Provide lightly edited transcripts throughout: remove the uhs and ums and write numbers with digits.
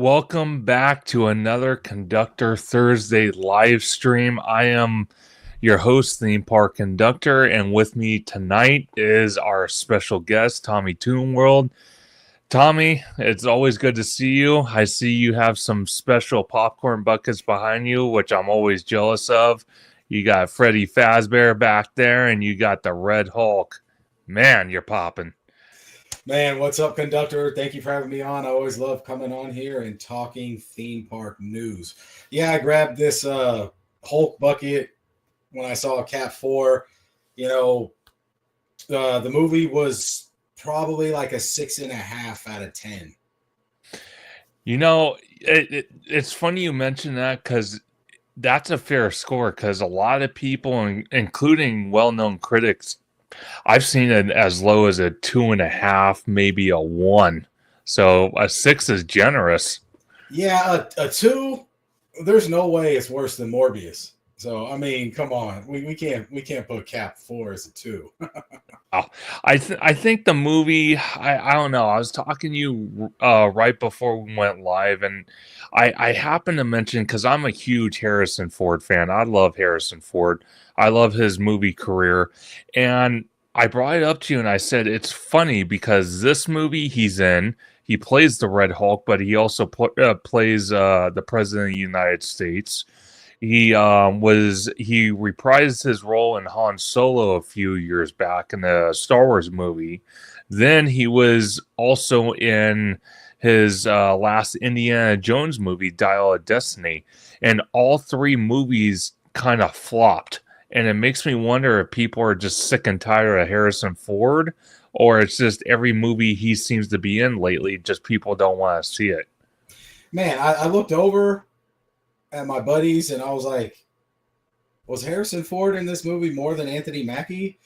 welcome back to another Conductor Thursday live stream. I am your host, Theme Park Conductor, and with me tonight is our special guest, TommyToonWorld. Tommy, it's always good to see you. I see you have some special popcorn buckets behind you, which I'm always jealous of. You got Freddy Fazbear back there, and you got the Red Hulk. Man, you're popping. Man, what's up, Conductor? Thank you for having me on. I always love coming on here and talking theme park news. Yeah, I grabbed this Hulk bucket when I saw Cat 4. You know, the movie was probably like a 6.5 out of 10. You know, it's funny you mention that because that's a fair score because a lot of people, including well-known critics, I've seen it as low as a 2.5, maybe a 1. So a 6 is generous. Yeah, a 2. There's no way it's worse than Morbius. So I mean, come on, we can't put Cap 4 as a 2. I think the movie. I don't know. I was talking to you right before we went live, and I happened to mention because I'm a huge Harrison Ford fan. I love Harrison Ford. I love his movie career, and I brought it up to you, and I said it's funny because this movie he's in, he plays the Red Hulk, but he also plays the President of the United States. He reprised his role in Han Solo a few years back in the Star Wars movie. Then he was also in his last Indiana Jones movie, Dial of Destiny, and all three movies kind of flopped. And it makes me wonder if people are just sick and tired of Harrison Ford, or it's just every movie he seems to be in lately, just people don't want to see it. Man, I looked over at my buddies and I was like, was Harrison Ford in this movie more than Anthony Mackie?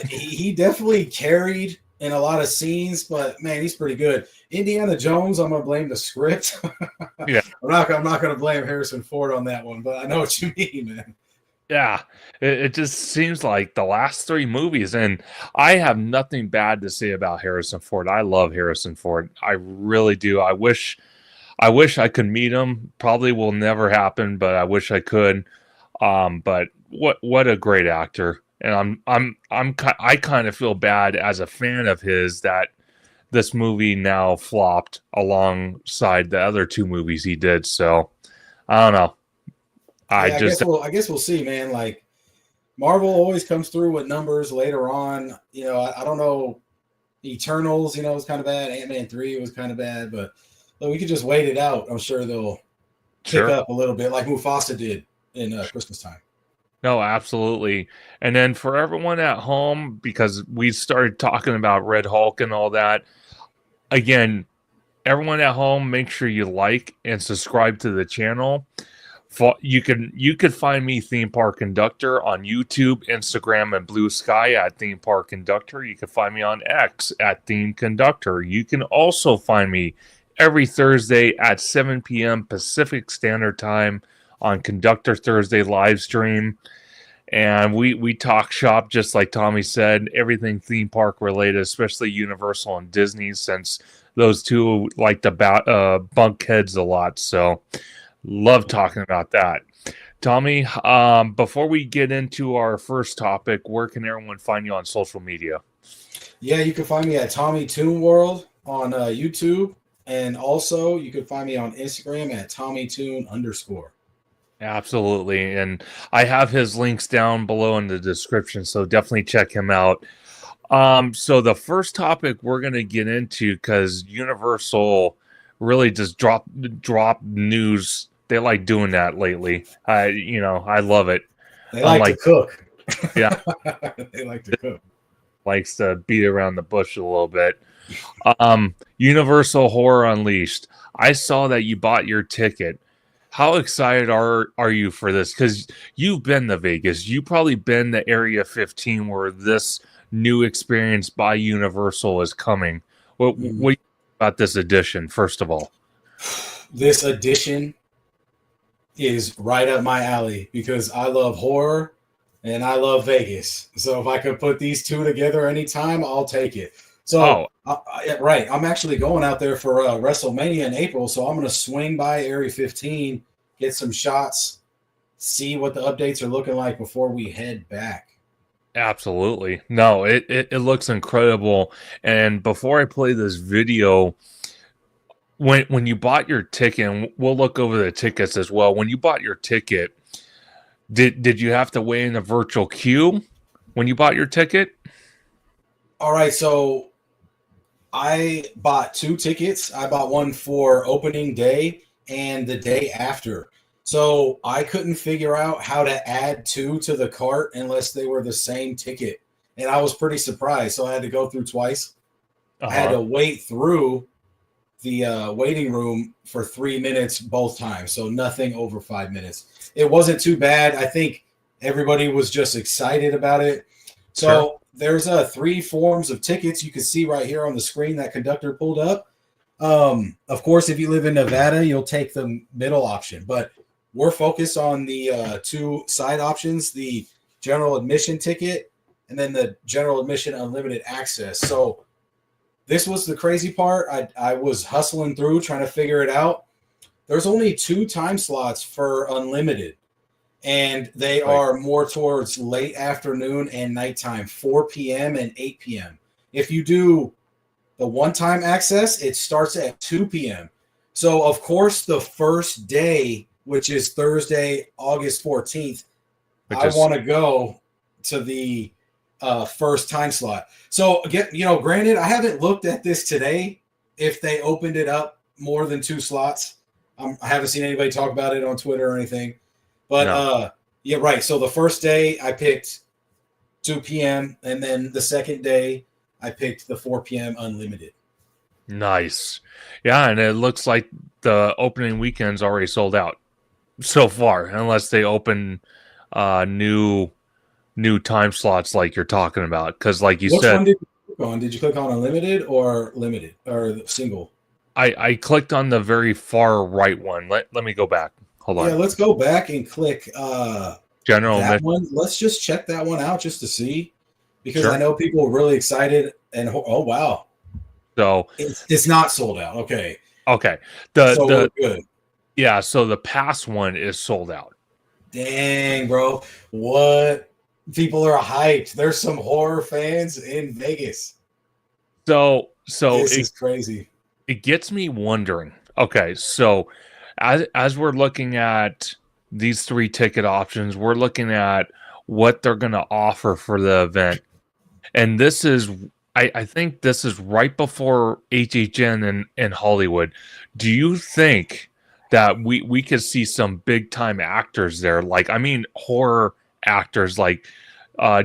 He definitely carried in a lot of scenes, but man, he's pretty good. Indiana Jones, I'm gonna blame the script. Yeah, I'm not gonna blame Harrison Ford on that one, but I know what you mean, man. yeah, it just seems like the last three movies, and I have nothing bad to say about Harrison Ford. I love Harrison Ford. I really do. I wish I could meet him. Probably will never happen, but I wish I could. But what a great actor. And I kind of feel bad as a fan of his that this movie now flopped alongside the other two movies he did. So I don't know. I guess we'll see, man. Like Marvel always comes through with numbers later on. You know, I don't know. Eternals, was kind of bad. Ant-Man 3 was kind of bad, but we could just wait it out. I'm sure they'll pick up a little bit like Mufasa did in Christmas time. No, absolutely. And then for everyone at home, because we started talking about Red Hulk and all that, again, everyone at home, make sure you like and subscribe to the channel. You could find me, Theme Park Conductor, on YouTube, Instagram, and Bluesky at Theme Park Conductor. You can find me on X at Theme Conductor. You can also find me every Thursday at 7 p.m. Pacific Standard Time on Conductor Thursday Livestream. And we talk shop, just like Tommy said, everything theme park related, especially Universal and Disney, since those two like to bunk heads a lot. So love talking about that. Tommy, before we get into our first topic, where can everyone find you on social media? Yeah, you can find me at TommyToonWorld on YouTube. And also, you can find me on Instagram at TommyToon_. Absolutely. And I have his links down below in the description, so definitely check him out. So the first topic we're going to get into, because Universal really just drop news. They like doing that lately. I love it. They like to cook. Yeah. They like to cook. Likes to beat around the bush a little bit. Universal Horror Unleashed. I saw that you bought your ticket. How excited are you for this? Because you've been to Vegas. You've probably been to Area 15 where this new experience by Universal is coming. What do you think about this edition, first of all? This edition is right up my alley because I love horror and I love Vegas. So if I could put these two together anytime, I'll take it. So, Oh, right, I'm actually going out there for WrestleMania in April, so I'm going to swing by Area 15, get some shots, see what the updates are looking like before we head back. absolutely. No, it looks incredible. And before I play this video, when you bought your ticket, and we'll look over the tickets as well. When you bought your ticket, did you have to wait in a virtual queue when you bought your ticket? All right, so I bought 2 tickets. I bought one for opening day and the day after. So I couldn't figure out how to add two to the cart unless they were the same ticket. And I was pretty surprised. So I had to go through twice. I had Uh-huh. to wait through the waiting room for 3 minutes both times. So nothing over 5 minutes. It wasn't too bad. I think everybody was just excited about it. Sure. So there's 3 forms of tickets you can see right here on the screen that Conductor pulled up. Of course, if you live in Nevada, you'll take the middle option, but we're focused on the 2 side options, the general admission ticket and then the general admission unlimited access. So this was the crazy part. I was hustling through trying to figure it out. There's only 2 time slots for unlimited, and they Right. are more towards late afternoon and nighttime, 4 p.m. and 8 p.m. If you do the one-time access, it starts at 2 p.m. So, of course, the first day, which is Thursday, August 14th, Which I is want to go to the first time slot. So, granted, I haven't looked at this today if they opened it up more than 2 slots. I haven't seen anybody talk about it on Twitter or anything. But no. yeah, right. So the first day I picked 2 p.m. and then the second day I picked the 4 p.m. unlimited. Nice. Yeah, and it looks like the opening weekend's already sold out so far, unless they open new time slots like you're talking about. Because like you Which said, one did you click on? Did you click on unlimited or limited or single? I clicked on the very far right one. Let me go back. Hold Yeah, on. let's go back and click General that admission. one. Let's just check that one out just to see, because I Sure. know people are really excited. And oh wow, So it's not sold out. Okay, okay. so we're The good. Yeah, so the past one is sold out. Dang, bro. What? People are hyped. There's some horror fans in Vegas. So This is crazy. it gets me wondering. Okay, so as we're looking at these 3 ticket options, we're looking at what they're going to offer for the event. And this is I think this is right before HHN in Hollywood. Do you think that we could see some big time actors there? Like, I mean, horror actors like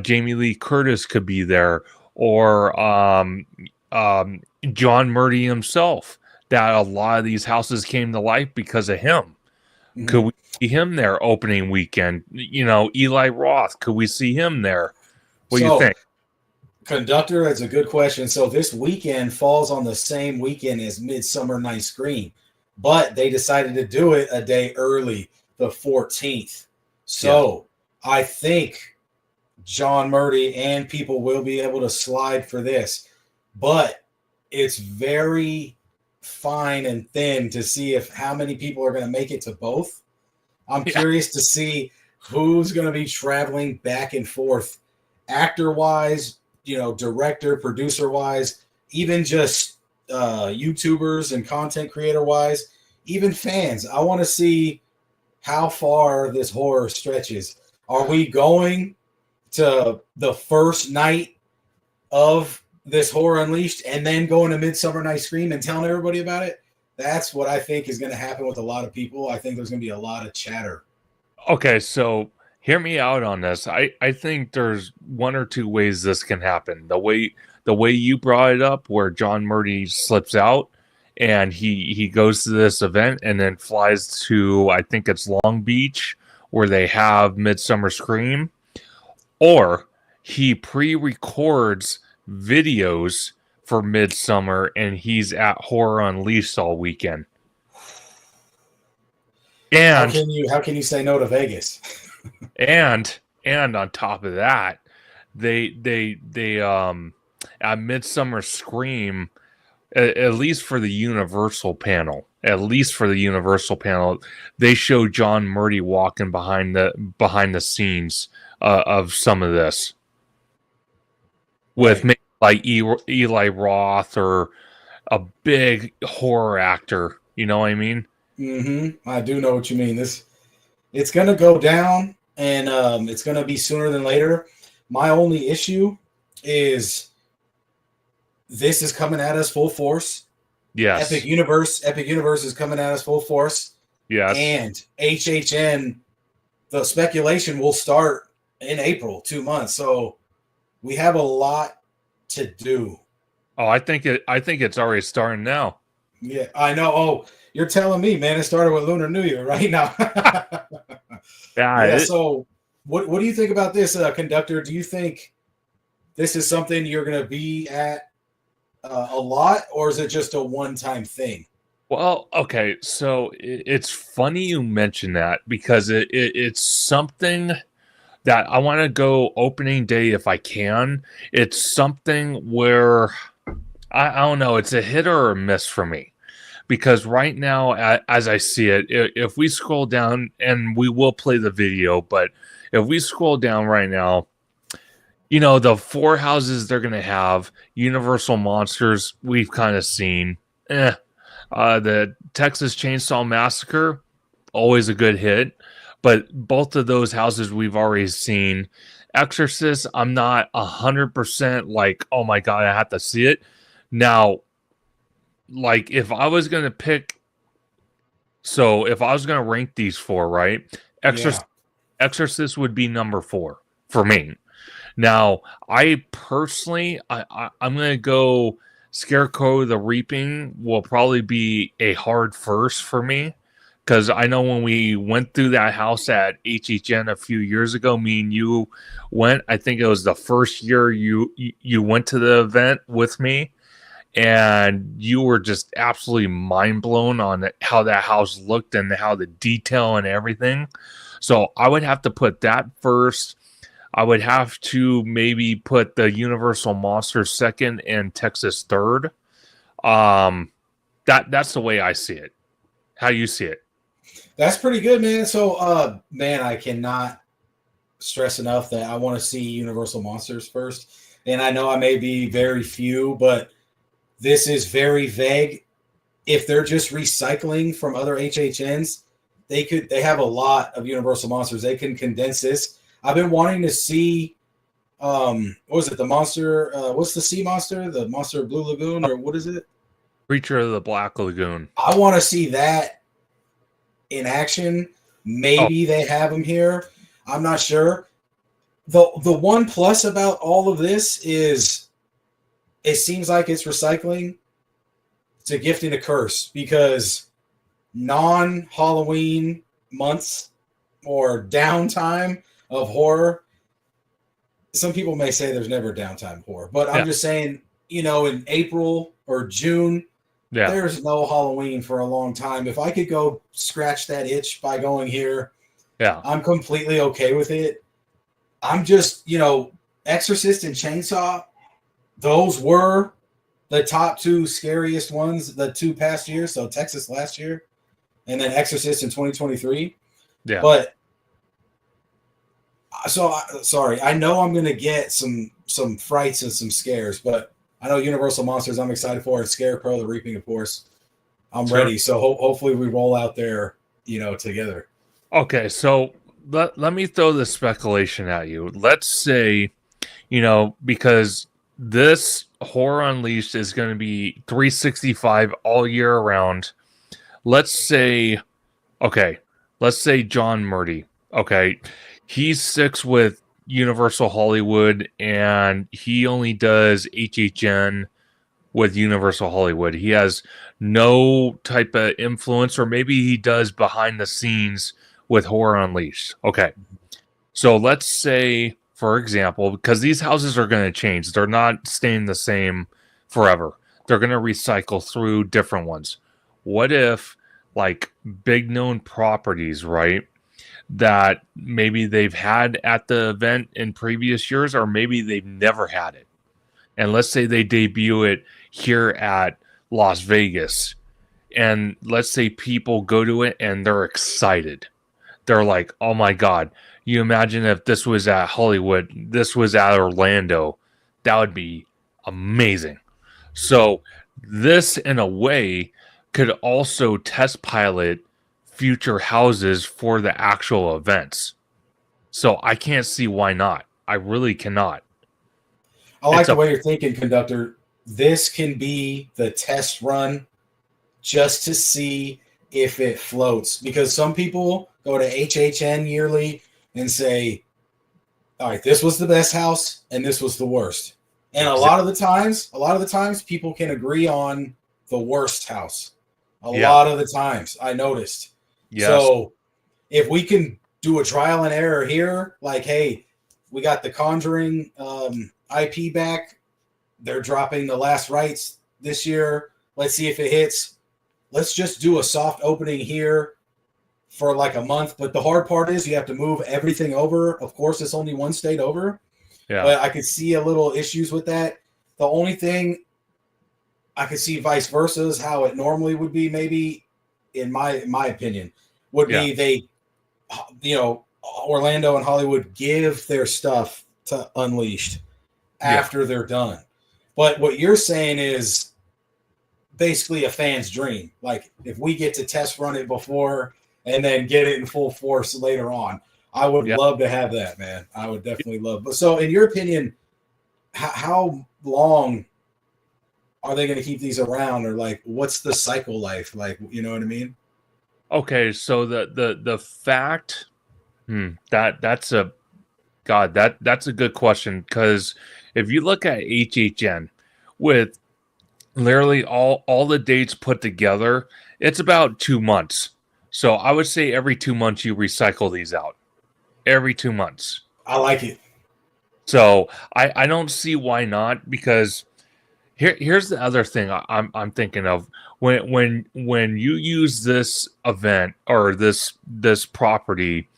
Jamie Lee Curtis could be there, or John Murdy himself. That a lot of these houses came to life because of him. Could Mhm. we see him there opening weekend? You know, Eli Roth. Could we see him there? What do you So, think? Conductor, that's a good question. So, this weekend falls on the same weekend as Midsummer Night's Scream, but they decided to do it a day early, the 14th. Yeah. So, I think John Murdy and people will be able to slide for this, but it's very fine and thin to see if how many people are going to make it to both. I'm Yeah. curious to see who's going to be traveling back and forth, actor wise, director, producer wise, even just YouTubers and content creator wise, even fans. I want to see how far this horror stretches. Are we going to the first night of this horror unleashed and then going to Midsummer Night's Scream and telling everybody about it? That's what I think is going to happen with a lot of people. I think there's going to be a lot of chatter. Okay, so hear me out on this. I think there's 1 or 2 ways this can happen. The way you brought it up, where John Murdy slips out and he goes to this event and then flies to, I think it's Long Beach, where they have Midsummer Scream, or he pre-records videos for Midsummer and he's at Horror Unleashed all weekend. How And can you say no to Vegas? and on top of that, they at Midsummer Scream, at least for the Universal panel, they show John Murdy walking behind the scenes of some of this with maybe like Eli Roth or a big horror actor. You know what I mean? Mm-hmm. I do know what you mean. It's going to go down, and it's going to be sooner than later. My only issue is this is coming at us full force. Yes. Epic Universe is coming at us full force. Yes. And HHN, the speculation will start in April, 2 months. So we have a lot to do. Oh, I think it's already starting now. Yeah, I know. Oh, you're telling me, man, it started with Lunar New Year right now. Yeah. So what do you think about this, Conductor? Do you think this is something you're going to be at a lot, or is it just a one-time thing? Well, okay, so it's funny you mention that because it's something that I want to go opening day if I can. It's something where I don't know, it's a hit or a miss for me. Because right now, as I see it, if we scroll down, and we will play the video, but if we scroll down right now, you know, the 4 houses they're going to have, Universal Monsters, we've kind of seen. The Texas Chainsaw Massacre, always a good hit. But both of those houses we've already seen. Exorcist, I'm not 100% like, oh my God, I have to see it. Now, like if I was going to rank these 4, right? Exorcist would be number 4 for me. Now, I personally, I'm going to go Scarecrow the Reaping will probably be a hard first for me. Because I know when we went through that house at HHN a few years ago, me and you went, I think it was the first year you went to the event with me. And you were just absolutely mind blown on how that house looked and how the detail and everything. So I would have to put that first. I would have to maybe put the Universal Monsters second and Texas third. That's the way I see it. How do you see it? That's pretty good, man. So, man, I cannot stress enough that I want to see Universal Monsters first. And I know I may be very few, but this is very vague. If they're just recycling from other HHNs, they have a lot of Universal Monsters. They can condense this. I've been wanting to see what was it? The monster, what's the sea monster? The monster of Blue Lagoon, or what is it? Creature of the Black Lagoon. I want to see that in action. Maybe they have them here. I'm not sure. The one plus about all of this is it seems like it's recycling. It's a gift and a curse because non-Halloween months or downtime of horror, some people may say there's never downtime horror, but I'm just saying, you know, in April or June, there's no Halloween for a long time. If I could go scratch that itch by going here, I'm completely okay with it. I'm just, you know, Exorcist and Chainsaw, those were the top 2 scariest ones the 2 past years. So Texas last year and then Exorcist in 2023. Yeah. But so sorry, I know I'm going to get some frights and some scares, but I know Universal Monsters I'm excited for. And Scarecrow the Reaping, of course. I'm ready. So hopefully we roll out there, you know, together. Okay, so let me throw the speculation at you. Let's say, you know, because this Horror Unleashed is going to be 365 all year around. Let's say John Murdy. Okay, he's 6 with Universal Hollywood, and he only does HHN with Universal Hollywood. He has no type of influence, or maybe he does behind the scenes with Horror Unleashed. Okay, so let's say, for example, because these houses are going to change. They're not staying the same forever. They're going to recycle through different ones. What if, like, big known properties, right, that maybe they've had at the event in previous years, or maybe they've never had it, and let's say they debut it here at Las Vegas, and let's say people go to it and they're excited. They're like, oh my God, you imagine if this was at Hollywood, this was at Orlando, that would be amazing. So this, in a way, could also test pilot future houses for the actual events. So I can't see why not. I really cannot. I like the way you're thinking, Conductor. This can be the test run just to see if it floats. Because some people go to HHN yearly and say, all right, this was the best house and this was the worst. And a lot of the times people can agree on the worst house. A lot of the times, I noticed. Yes. So if we can do a trial and error here, like, hey, we got the Conjuring IP back. They're dropping the last rites this year. Let's see if it hits. Let's just do a soft opening here for like a month. But the hard part is you have to move everything over. Of course, it's only one state over. Yeah. But I could see a little issues with that. The only thing I could see vice versa is how it normally would be, maybe, in my opinion, would be they, Orlando and Hollywood give their stuff to Unleashed after they're done. But what you're saying is basically a fan's dream. Like, if we get to test run it before and then get it in full force later on, I would love to have that, man. I would definitely love. But so, in your opinion, how long are they going to keep these around, or like, what's the cycle life? Like, you know what I mean? Okay, so the fact that's a good question, because if you look at HHN with literally all the dates put together, it's about 2 months. So I would say every 2 months you recycle these out. Every 2 months. I like it. So I don't see why not, because here's the other thing I'm thinking of. When you use this event or this property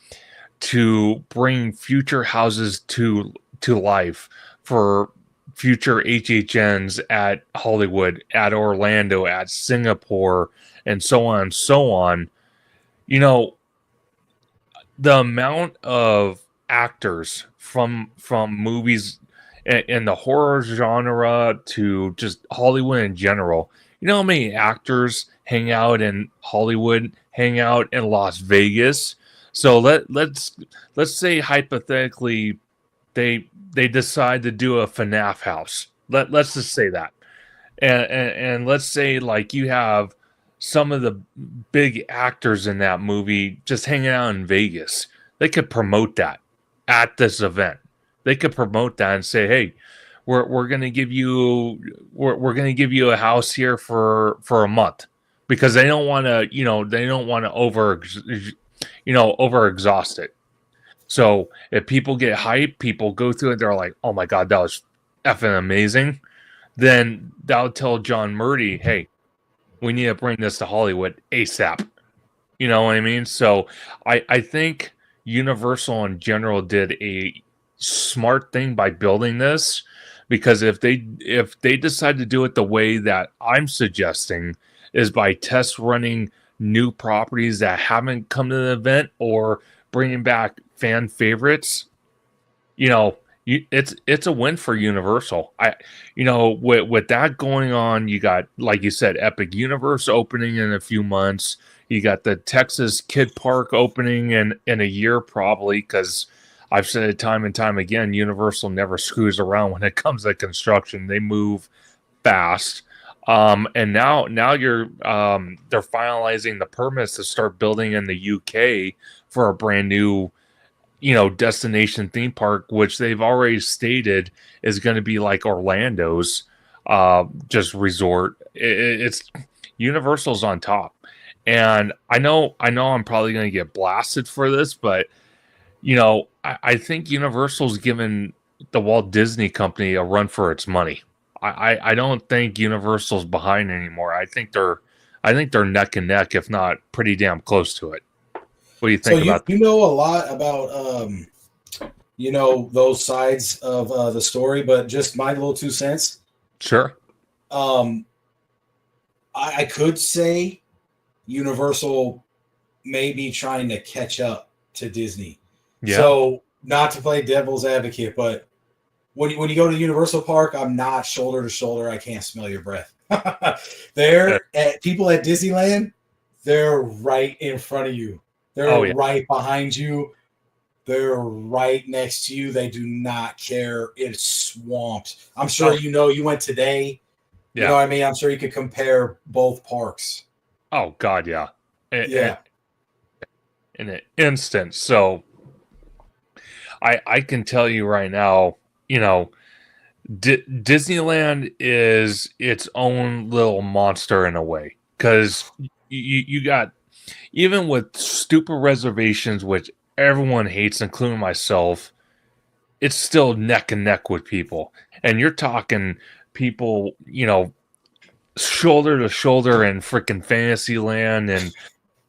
to bring future houses to life for future HHNs at Hollywood, at Orlando, at Singapore, and so on and so on, the amount of actors from movies and the horror genre to just Hollywood in general. You know how many actors hang out in Hollywood, hang out in Las Vegas? So let's say hypothetically they decide to do a FNAF house. Let's just say that. And let's say, like, you have some of the big actors in that movie just hanging out in Vegas. They could promote that at this event. They could promote that and say, "Hey, we're going to give you a house here for a month," because they don't want to over exhaust it. So if people get hyped, people go through it, they're like, "Oh my God, that was effing amazing." Then that'll tell John Murdy, "Hey, we need to bring this to Hollywood ASAP." You know what I mean? So I think Universal in general did a smart thing by building this, because if they decide to do it the way that I'm suggesting, is by test running new properties that haven't come to the event or bringing back fan favorites, it's a win for Universal. With that going on, you got, like you said, Epic Universe opening in a few months. You got the Texas Kid Park opening in a year, probably, because I've said it time and time again, Universal never screws around when it comes to construction. They move fast. And now they're finalizing the permits to start building in the UK for a brand new, destination theme park, which they've already stated is going to be like Orlando's just resort. It's Universal's on top. And I know I'm probably going to get blasted for this, but I think Universal's given the Walt Disney Company a run for its money. I don't think Universal's behind anymore. I think they're neck and neck, if not pretty damn close to it. What do you think about that? You know a lot about those sides of the story, but just my little 2 cents. Sure. I could say Universal may be trying to catch up to Disney. Yeah. So not to play devil's advocate, but when you go to the Universal Park, I'm not shoulder to shoulder. I can't smell your breath. People at Disneyland, they're right in front of you. They're right behind you. They're right next to you. They do not care. It's swamped. I'm sure you went today. Yeah. You know what I mean? I'm sure you could compare both parks. Oh, God, yeah. Yeah. In an instant. So I can tell you right now, Disneyland is its own little monster in a way. Because you got, even with stupid reservations, which everyone hates, including myself, it's still neck and neck with people. And you're talking people, shoulder to shoulder in freaking Fantasyland, and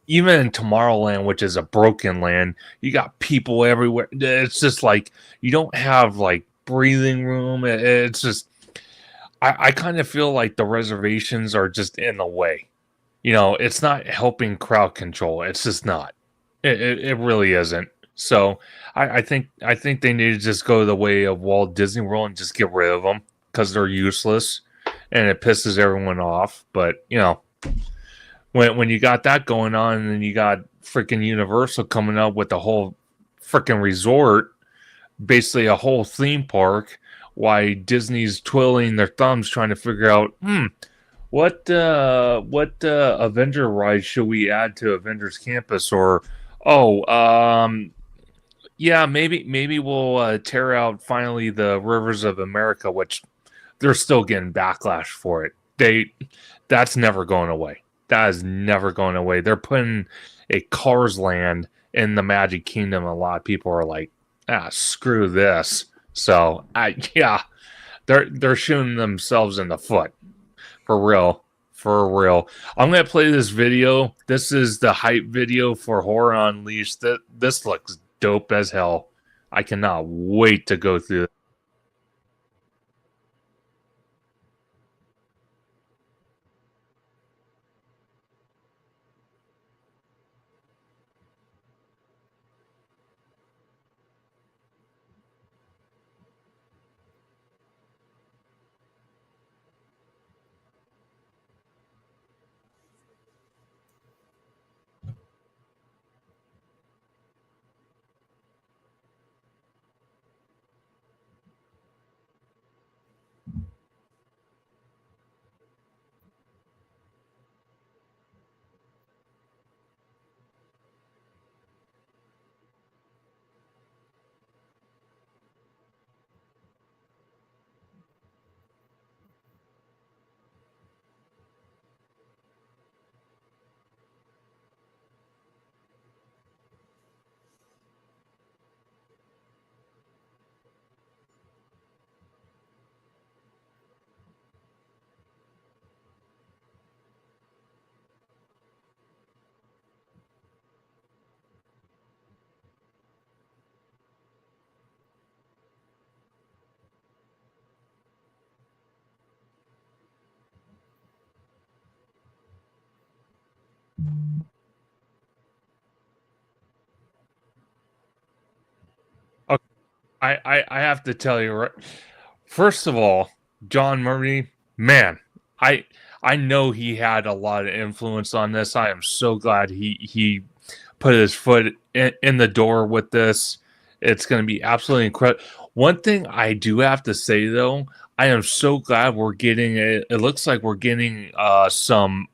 even in Tomorrowland, which is a broken land, you got people everywhere. It's just like you don't have like breathing room. It's just, I kind of feel like the reservations are just in the way. It's not helping crowd control. It's just not. It really isn't. So I think they need to just go the way of Walt Disney World and just get rid of them because they're useless and it pisses everyone off. But when you got that going on, and then you got freaking Universal coming up with the whole freaking resort, basically a whole theme park, why Disney's twiddling their thumbs trying to figure out, what Avenger ride should we add to Avengers Campus? Or maybe we'll tear out finally the Rivers of America, which they're still getting backlash for it. That's never going away. That is never going away. They're putting a Cars Land in the Magic Kingdom. A lot of people are like, screw this. So they're shooting themselves in the foot. For real. I'm going to play this video. This is the hype video for Horror Unleashed. This looks dope as hell. I cannot wait to go through it. I have to tell you, right, first of all, John Murray, man, I know he had a lot of influence on this. I am so glad he put his foot in the door with this. It's going to be absolutely incredible. One thing I do have to say, though, I am so glad we're getting it. It looks like we're getting some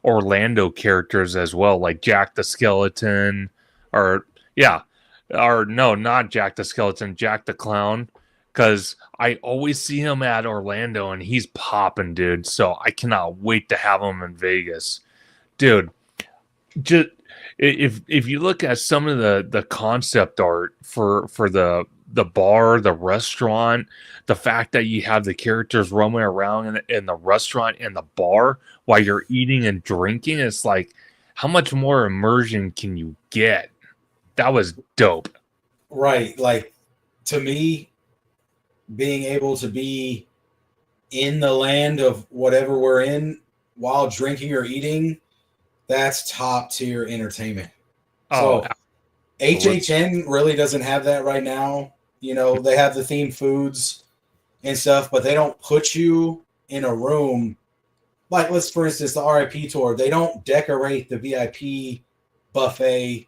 Orlando characters as well, like Jack the Skeleton, or no, not Jack the Skeleton, Jack the Clown, because I always see him at Orlando and he's popping, dude. So I cannot wait to have him in Vegas, dude. Just if you look at some of the concept art for the bar, the restaurant, the fact that you have the characters roaming around in the restaurant and the bar while you're eating and drinking, it's like, how much more immersion can you get? That was dope. Right. Like to me, being able to be in the land of whatever we're in while drinking or eating, that's top tier entertainment. Oh, So absolutely. HHN really doesn't have that right now. You know, they have the themed foods and stuff, but they don't put you in a room. Like, let's, for instance, the RIP tour, they don't decorate the VIP buffet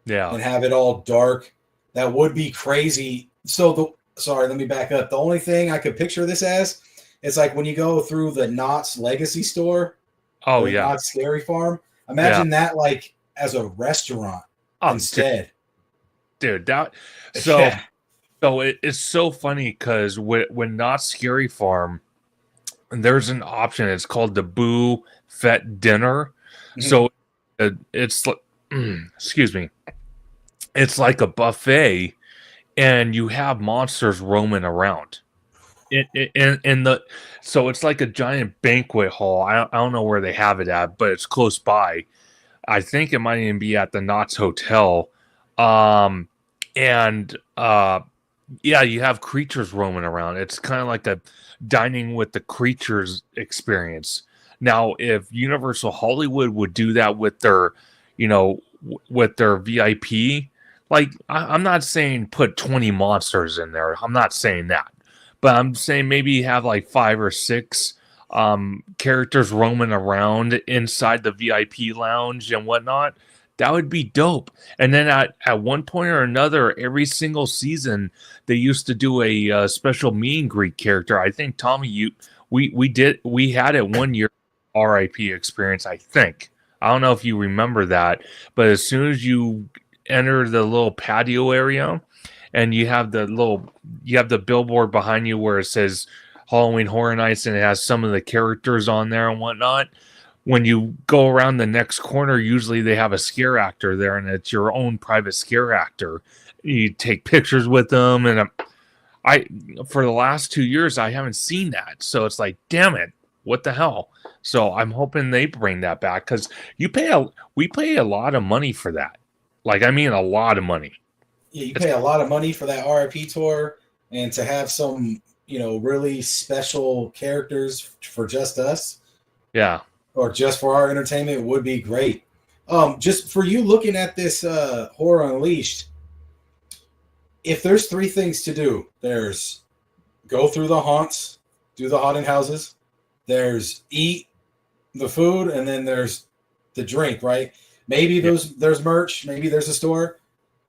Yeah. and have it all dark. That would be crazy. So, sorry, let me back up. The only thing I could picture this as, it's like when you go through the Knott's Legacy store, Oh, the yeah. Knott's Scary Farm. Yeah. Imagine that like as a restaurant Oh, instead. dude, Yeah. so it's so funny because when Not Scary Farm, there's an option. It's called the Boo Fett Dinner. Mhm. So it's excuse me. It's like a buffet, and you have monsters roaming around. So it's like a giant banquet hall. I don't know where they have it at, but it's close by. I think it might even be at the Knott's Hotel. Um, and yeah, you have creatures roaming around. It's kind of like a dining with the creatures experience. Now, if Universal Hollywood would do that with their, with their VIP, like I'm not saying put 20 monsters in there. I'm not saying that, but I'm saying maybe have like 5 or 6 characters roaming around inside the VIP lounge and whatnot. That would be dope. And then at one point or another, every single season, they used to do a special meet and greet character. I think Tommy, we had it one year, RIP experience. I think I don't know if you remember that, but as soon as you enter the little patio area, and you have the billboard behind you where it says Halloween Horror Nights, and it has some of the characters on there and whatnot. When you go around the next corner, usually they have a scare actor there, and it's your own private scare actor. You take pictures with them, and I for the last 2 years I haven't seen that, so it's like, damn it, what the hell? So I'm hoping they bring that back because we pay a lot of money for that. Like, I mean, a lot of money. Yeah, you pay a lot of money for that RIP tour, and to have some, really special characters for just us, Yeah. or just for our entertainment would be great. Just for you looking at this Horror Unleashed, if there's 3 things to do, there's go through the haunts, do the haunted houses, there's eat the food, and then there's the drink, right? Maybe there's merch, maybe there's a store.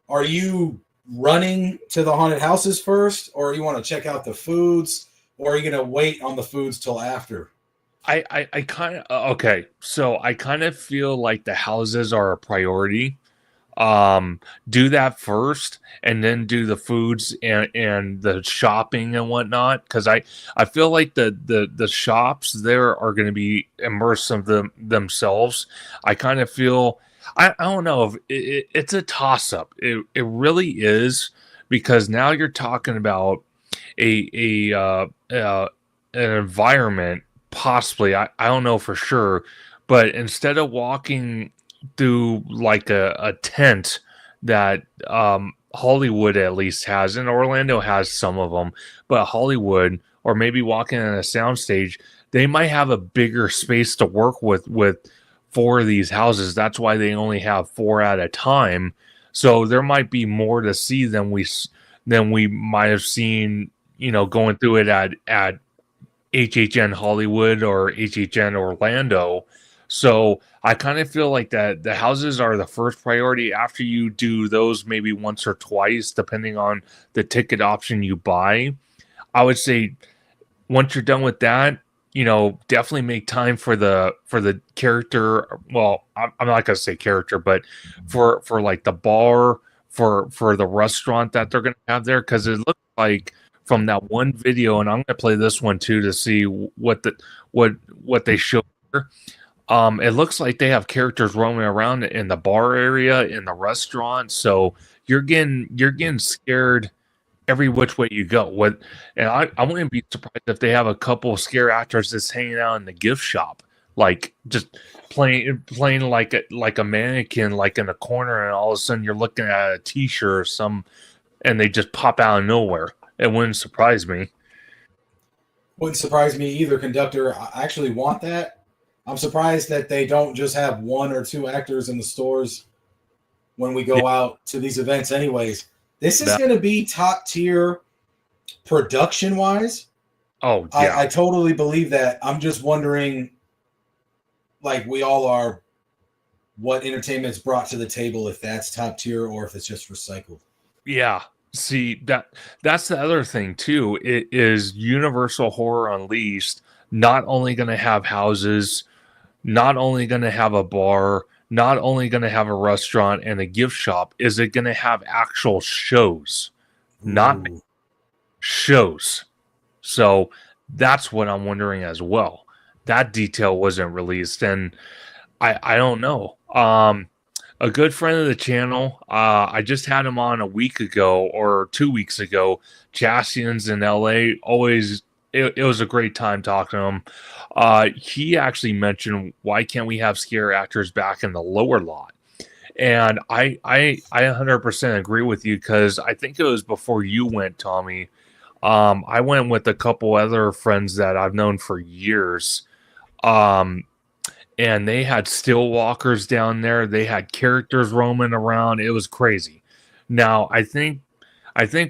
Are you running to the haunted houses first, or you want to check out the foods, or are you going to wait on the foods till after? I kind of okay. So I kind of feel like the houses are a priority. Do that first, and then do the foods and the shopping and whatnot. Because I feel like the shops there are going to be immersive themselves. I kind of feel I don't know if it's a toss up. It really is because now you're talking about an environment. Possibly, I don't know for sure, but instead of walking through like a tent that Hollywood at least has, and Orlando has some of them, but Hollywood, or maybe walking in a soundstage, they might have a bigger space to work with 4 of these houses. That's why they only have 4 at a time. So there might be more to see than we might have seen, going through it at HHN Hollywood or HHN Orlando. So I kind of feel like that the houses are the first priority. After you do those maybe once or twice, depending on the ticket option you buy, I would say once you're done with that, definitely make time for the character. Well, I'm not gonna say character, but for like the bar, for the restaurant that they're gonna have there, because it looks like from that one video, and I'm gonna play this one too to see what they show here. It looks like they have characters roaming around in the bar area, in the restaurant. So you're getting scared every which way you go. And I wouldn't be surprised if they have a couple of scare actors just hanging out in the gift shop, like just playing like a mannequin, like in a corner, and all of a sudden you're looking at a T-shirt or some and they just pop out of nowhere. It wouldn't surprise me. Wouldn't surprise me either, Conductor. I actually want that. I'm surprised that they don't just have one or two actors in the stores when we Yeah, go out to these events, anyways. This is that. going to be top tier production wise. Oh yeah, I totally believe that. I'm just wondering, like we all are, what entertainment's brought to the table, if that's top tier or if it's just recycled. yeah. See that's the other thing too. It is Universal Horror Unleashed not only going to have houses, not only going to have a bar, not only going to have a restaurant and a gift shop, is it going to have actual shows, not Ooh. shows. So that's what I'm wondering as well. That detail wasn't released, and I don't know. A good friend of the channel, I just had him on a week ago or 2 weeks ago. Chastian's in LA. Always, it was a great time talking to him. He actually mentioned, why can't we have scare actors back in the lower lot? And I 100% agree with you, because I think it was before you went, Tommy. I went with a couple other friends that I've known for years. Um, and they had still walkers down there. They had characters roaming around. It was crazy. Now, I think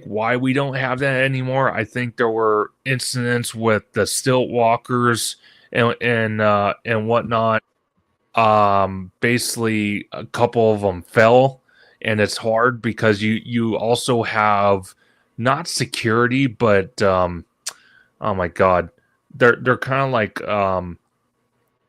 why we don't have that anymore, I think there were incidents with the stilt walkers and whatnot. Basically a couple of them fell, and it's hard because you also have not security, but oh my god, they're kind of like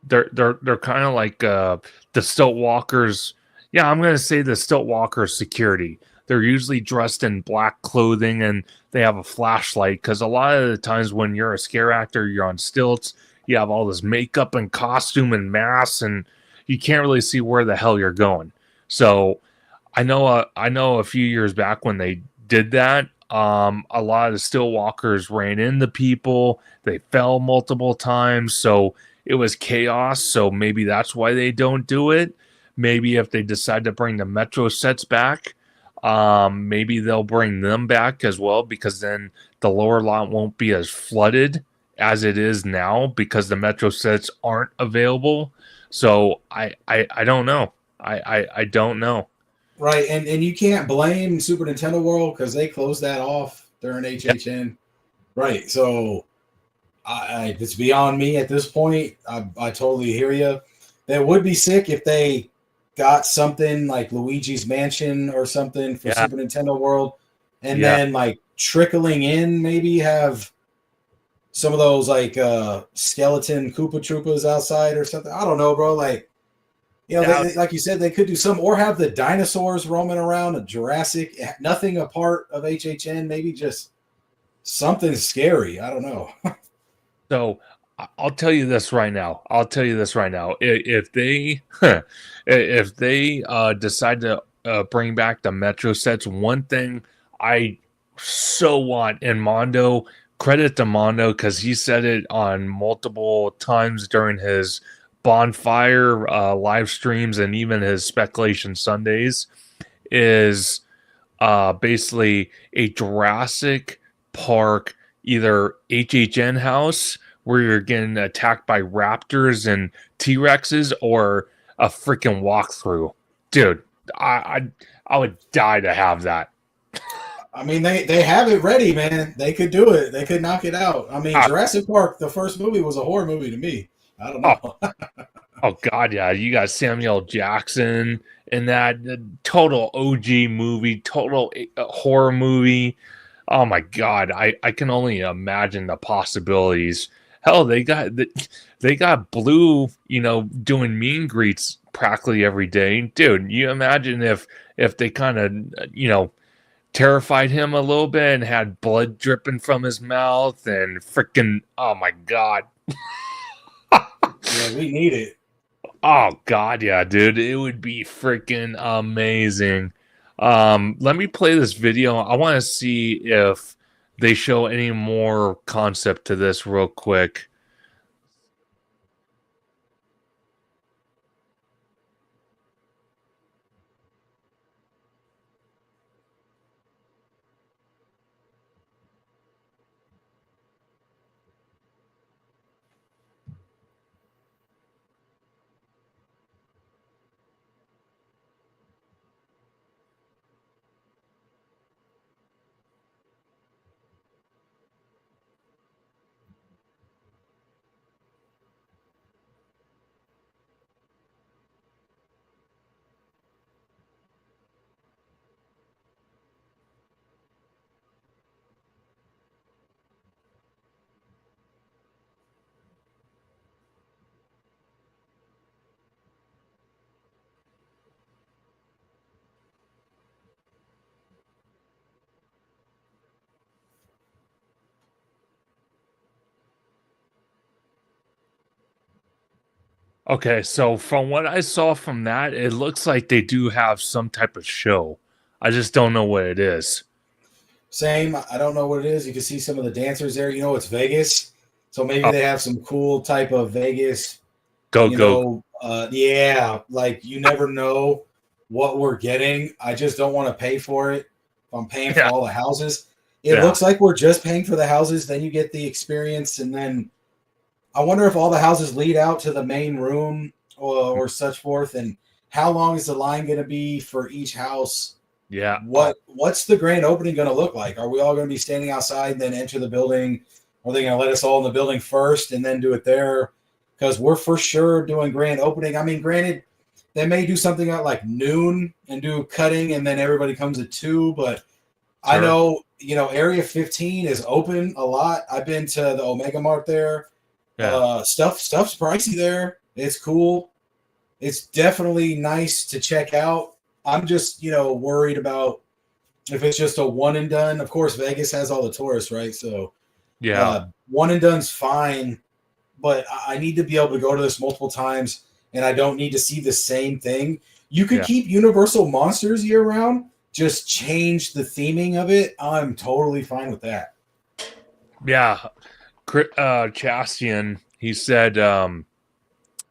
they're kind of like the stilt walkers. Yeah, I'm gonna say the stilt walkers security. They're usually dressed in black clothing and they have a flashlight, because a lot of the times when you're a scare actor, you're on stilts. You have all this makeup and costume and masks, and you can't really see where the hell you're going. So I know a few years back when they did that, a lot of the still walkers ran into people. They fell multiple times, so it was chaos. So maybe that's why they don't do it. Maybe if they decide to bring the Metro sets back, maybe they'll bring them back as well, because then the lower lot won't be as flooded as it is now, because the Metro sets aren't available. So I don't know. I don't know. Right, and you can't blame Super Nintendo World because they closed that off during Yeah, HHN. Right, so it's beyond me at this point. I totally hear you. That would be sick if they got something like Luigi's Mansion or something for yeah, Super Nintendo World, and yeah. then like trickling in, maybe have some of those like skeleton Koopa Troopas outside or something. I don't know, bro. Like, you know, That, like you said, they could do some, or have the dinosaurs roaming around, a Jurassic, nothing a part of HHN, maybe just something scary. I don't know. so I'll tell you this right now. I'll tell you this right now. If they if they decide to bring back the Metro sets, one thing I so want, and Mondo, credit to Mondo, because he said it on multiple times during his bonfire live streams and even his speculation Sundays, is basically a Jurassic Park, either HHN house where you're getting attacked by raptors and T Rexes, or a freaking walkthrough. Dude, I would die to have that. I mean, they have it ready, man. They could do it. They could knock it out. I mean, Ah, Jurassic Park, the first movie, was a horror movie to me. I don't oh, know. oh God, yeah. You got Samuel Jackson in that, total OG movie, total horror movie. Oh my God, I can only imagine the possibilities. Hell, they got Blue, doing mean greets practically every day, dude. You imagine if they kind of terrified him a little bit and had blood dripping from his mouth and freaking, oh my God. Yeah, we need it. Oh God, yeah, dude, it would be freaking amazing. Let me play this video. I want to see if they show any more concept to this real quick. Okay, so from what I saw from that, it looks like they do have some type of show. I just don't know what it is. Same. I don't know what it is. You can see some of the dancers there. You know, it's Vegas, so maybe Oh, they have some cool type of Vegas. go go. Yeah, like you never know what we're getting. I just don't want to pay for it. If I'm paying for Yeah, all the houses, it yeah, looks like we're just paying for the houses. Then you get the experience, and then I wonder if all the houses lead out to the main room or such forth, and how long is the line going to be for each house? yeah. Oh, What's the grand opening going to look like? Are we all going to be standing outside and then enter the building? Are they going to let us all in the building first and then do it there? Because we're for sure doing grand opening. I mean, granted, they may do something at like noon and do cutting, and then everybody comes at 2. But I sure. know, Area 15 is open a lot. I've been to the Omega Mart there. Yeah, Stuff's pricey there. It's cool. It's definitely nice to check out. I'm just, worried about if it's just a one and done. Of course, Vegas has all the tourists, right? So yeah, one and done's fine, but I need to be able to go to this multiple times, and I don't need to see the same thing. You could yeah, keep Universal Monsters year round, just change the theming of it. I'm totally fine with that. yeah. Chastian, he said,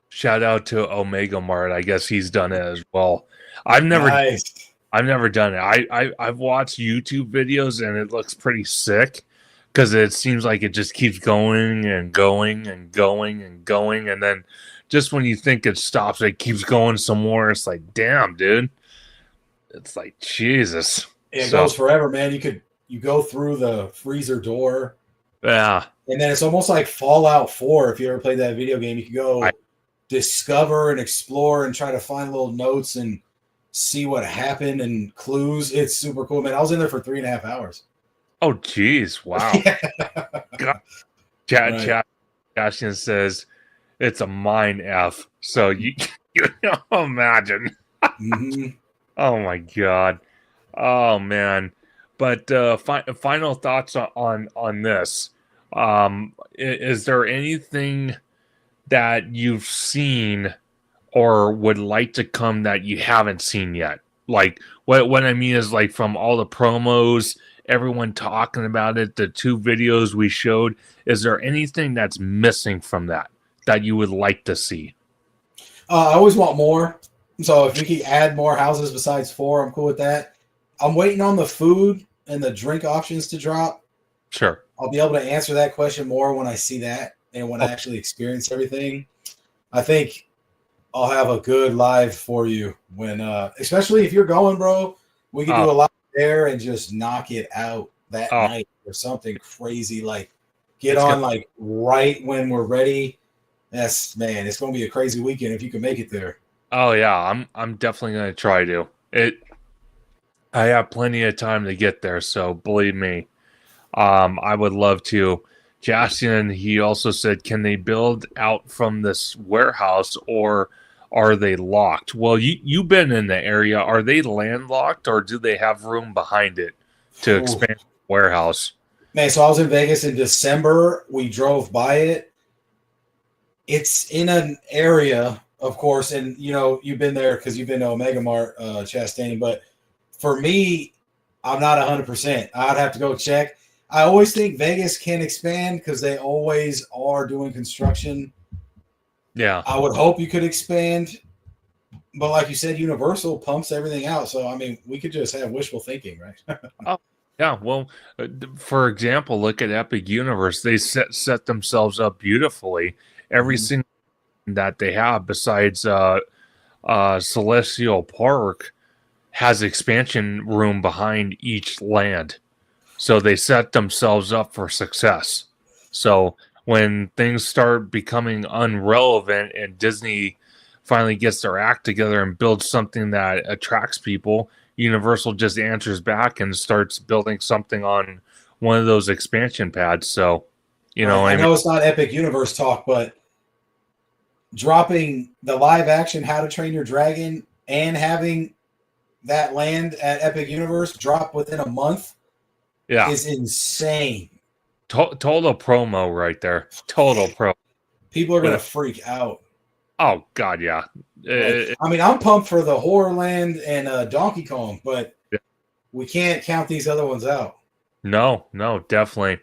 shout out to Omega Mart. I guess he's done it as well. I've never Nice. I've never done it. I've watched YouTube videos and it looks pretty sick because it seems like it just keeps going and going and going and going, and then just when you think it stops, it keeps going some more. It's like, damn, dude. It's like Jesus. It So goes forever, man. You go through the freezer door, yeah, and then it's almost like Fallout 4. If you ever played that video game, you can I go discover and explore and try to find little notes and see what happened and clues. It's super cool, man. I was in there for 3.5 hours. oh geez, wow. God. Chat Right. Chastian says it's a mine F. So you imagine. Mm-hmm. Oh my god. Oh man. But final thoughts on this. Is there anything that you've seen or would like to come that you haven't seen yet? Like what I mean is like from all the promos, everyone talking about it, the 2 videos we showed, is there anything that's missing from that you would like to see? I always want more. So if we can add more houses besides 4, I'm cool with that. I'm waiting on the food and the drink options to drop. Sure. I'll be able to answer that question more when I see that and when I Oh, actually experience everything. I think I'll have a good live for you when, especially if you're going, bro. We could oh, do a lot there and just knock it out that oh, night or something crazy. Like get it's gonna on like right when we're ready. Man, it's gonna be a crazy weekend if you can make it there. oh yeah, I'm definitely gonna try to. I have plenty of time to get there, so believe me. I would love to. Jastian, he also said, can they build out from this warehouse or are they locked? Well, you've been in the area. Are they landlocked or do they have room behind it to Ooh. expand the warehouse? Man, so I was in Vegas in December. We drove by it. It's in an area, of course, and you've been there because you've been to Omega Mart, Chastain. But for me, I'm not 100%. I'd have to go check. I always think Vegas can expand because they always are doing construction. Yeah. I would hope you could expand, but like you said, Universal pumps everything out. So I mean, we could just have wishful thinking, right? Oh, yeah. Well, for example, look at Epic Universe. They set themselves up beautifully. Every Mhm. single that they have, besides Celestial Park, has expansion room behind each land. So they set themselves up for success. So when things start becoming unrelevant and Disney finally gets their act together and builds something that attracts people, Universal just answers back and starts building something on one of those expansion pads. So, Right. I I mean, know it's not Epic Universe talk, but dropping the live action How to Train Your Dragon and having that land at Epic Universe drop within a month yeah, is insane. total promo right there. Total pro. People are With going a, to freak out. Oh God, yeah. Like, I mean, I'm pumped for the Horrorland and Donkey Kong, but we can't count these other ones out. No, definitely.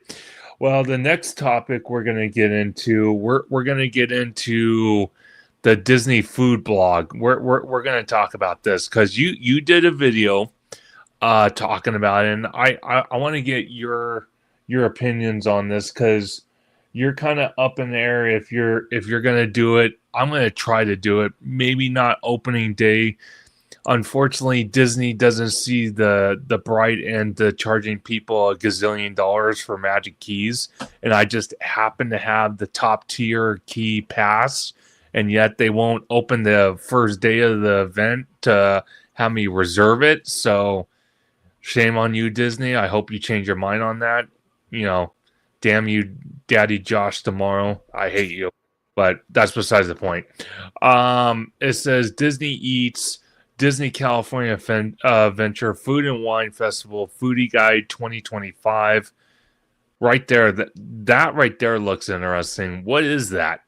Well, the next topic we're gonna get into, we're gonna get into the Disney food blog. We're gonna talk about this because you did a video talking about it, and I want to get your opinions on this because you're kind of up in the air if you're gonna do it. I'm gonna try to do it. Maybe not opening day. Unfortunately, Disney doesn't see the bright end to charging people a gazillion dollars for magic keys, and I just happen to have the top tier key pass, and yet they won't open the first day of the event to have me reserve it. So shame on you, Disney. I hope you change your mind on that. You know, damn you, Daddy Josh tomorrow. I hate you. But that's besides the point. It says Disney Eats, Disney California Venture Food and Wine Festival Foodie Guide 2025. Right there, that right there looks interesting. What is that?